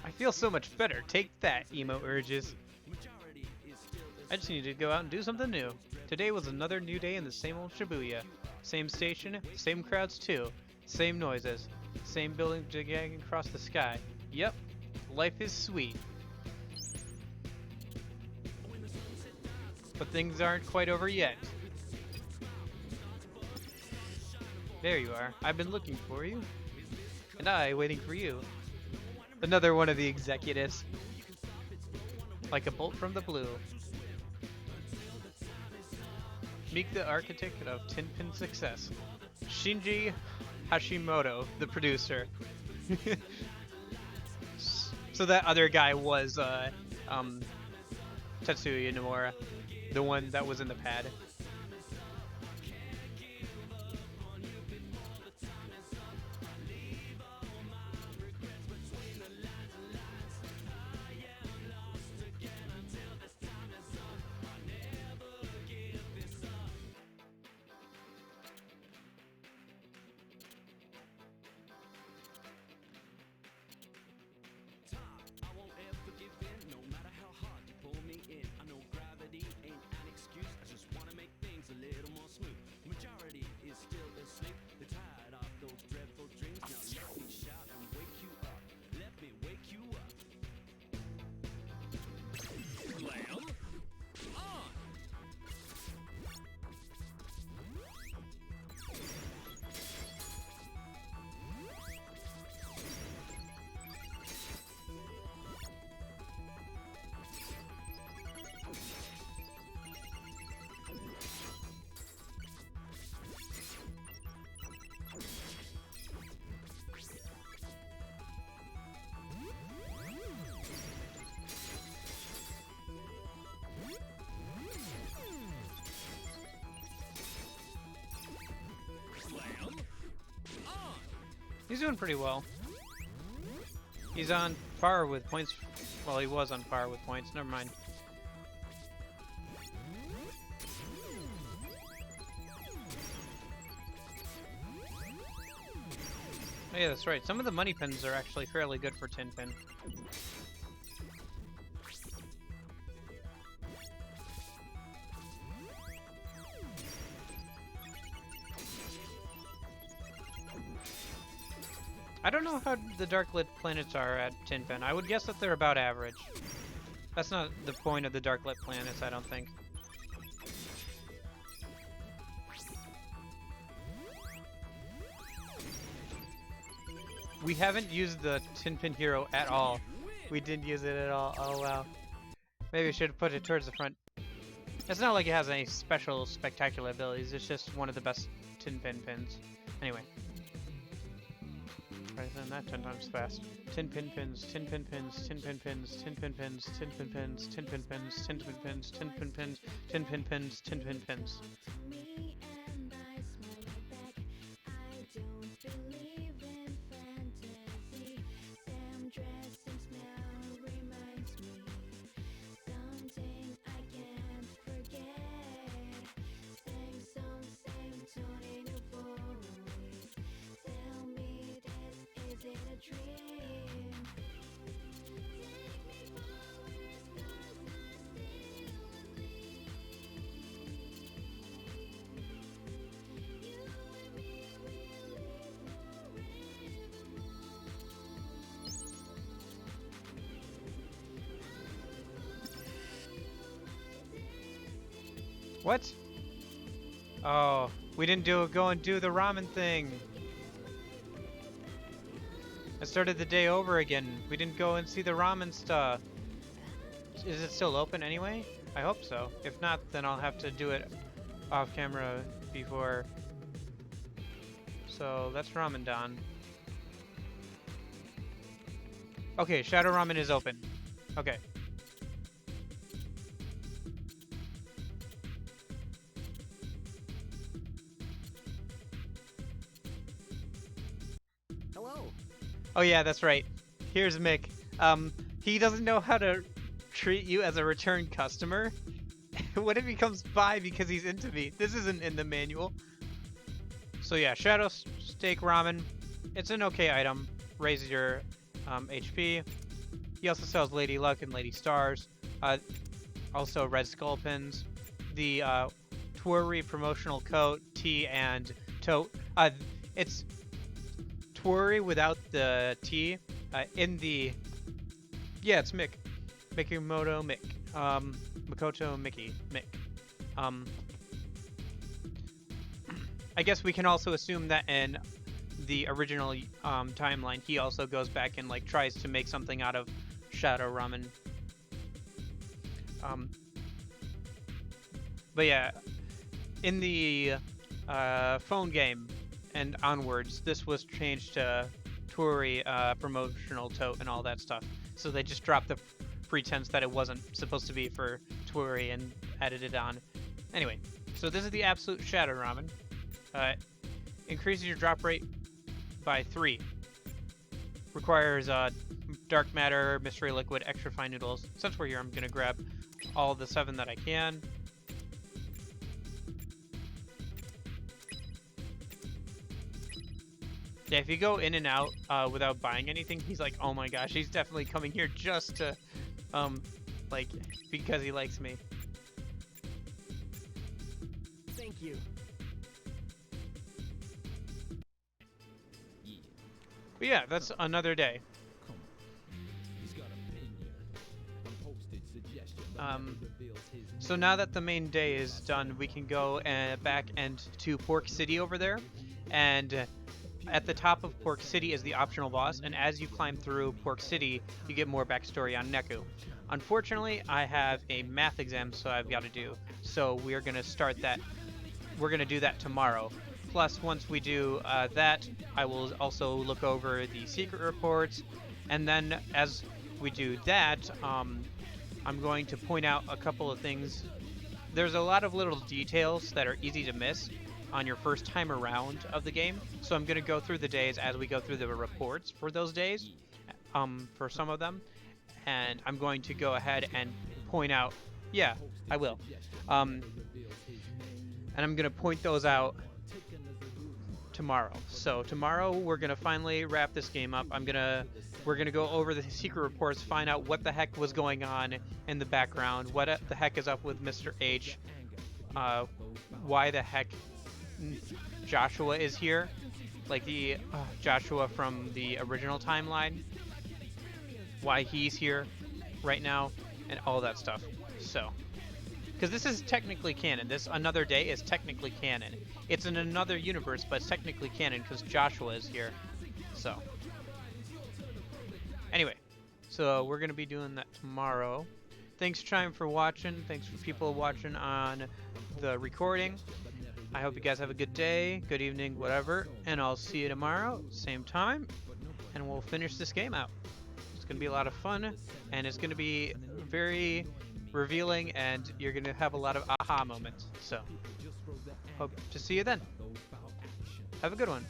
I feel so much better. Take that, emo urges. I just need to go out and do something new. Today was another new day in the same old Shibuya. Same station, same crowds too. Same noises. Same buildings jigging across the sky. Yep, life is sweet. But things aren't quite over yet. There you are. I've been looking for you. And I waiting for you. Another one of the executives. Like a bolt from the blue. Meet the architect of Tinpin success. Shinji Hashimoto, the producer. So that other guy was Tetsuya Nomura, the one that was in the pad. He's doing pretty well. He's on par with points. Well, he was on par with points. Never mind. Oh, yeah, that's right. Some of the money pins are actually fairly good for Tinpin. I don't know how the dark-lit planets are at Tinpin. I would guess that they're about average. That's not the point of the dark-lit planets, I don't think. We haven't used the Tinpin Hero at all. We didn't use it at all. Oh, wow. Maybe I should have put it towards the front. It's not like it has any special, spectacular abilities. It's just one of the best Tinpin pins. Anyway. Right, then that 10 times fast. Tin pin pins, tin pin pins, tin pin pins, tin pin pins, tin pin pins, tin pin pins, tin pin pins, tin pin pins, tin pin pins, tin pin pins. Me and I smile back. I don't believe in fantasy. Damn dress and smell reminds me something I can't forget. Same song, same tune in your voice. Tell me this, is it a dream? Take me forward, stars are still with me. You and me will live forevermore. What? Oh, we didn't go and do the ramen thing. I started the day over again. We didn't go and see the ramen stuff. Is it still open anyway? I hope so. If not, then I'll have to do it off camera before. So that's Ramen Don. Okay, Shadow Ramen is open. Okay. Hello. Oh yeah, that's right. Here's Mick. He doesn't know how to treat you as a return customer. What if he comes by because he's into me? This isn't in the manual. So yeah, Shadow Steak Ramen. It's an okay item. Raises your HP. He also sells Lady Luck and Lady Stars. Also Red Skull pins. The Twori promotional coat, tee, and tote. It's Twori without the T. It's Mick. Mikimoto Mick. Makoto Mickey. Mick. I guess we can also assume that in the original timeline, he also goes back and like tries to make something out of Shadow Ramen. But yeah, in the phone game and onwards, this was changed to Twori promotional tote and all that stuff. So they just dropped the pretense that it wasn't supposed to be for Twori and added it on. Anyway, so this is the Absolute Shadow Ramen. Increases your drop rate by 3. Requires dark matter, mystery liquid, extra fine noodles. Since we're here, I'm gonna grab all the 7 that I can. Yeah, if you go in and out without buying anything, he's like, oh my gosh, he's definitely coming here just to, like, because he likes me. Thank you. But yeah, that's another day. So now that the main day is done, we can go back and to Pork City over there, and at the top of Pork City is the optional boss, and as you climb through Pork City, you get more backstory on Neku. Unfortunately, I have a math exam, so I've got to do. So we're gonna start that. We're gonna do that tomorrow. Plus, once we do that, I will also look over the secret reports, and then as we do that, I'm going to point out a couple of things. There's a lot of little details that are easy to miss on your first time around of the game, so I'm going to go through the days as we go through the reports for those days, for some of them, and I'm going to go ahead and point out, yeah, I will, and I'm going to point those out tomorrow. So tomorrow we're going to finally wrap this game up. We're going to go over the secret reports, find out what the heck was going on in the background, what the heck is up with Mr. H, why the heck Joshua is here, like the Joshua from the original timeline, why he's here right now, and all that stuff. So, because this is technically canon. This Another Day is technically canon. It's in another universe, but it's technically canon because Joshua is here. So, anyway, so we're going to be doing that tomorrow. Thanks, Chime, for watching. Thanks for people watching on the recording. I hope you guys have a good day, good evening, whatever, and I'll see you tomorrow, same time, and we'll finish this game out. It's going to be a lot of fun, and it's going to be very revealing, and you're going to have a lot of aha moments. So, hope to see you then. Have a good one.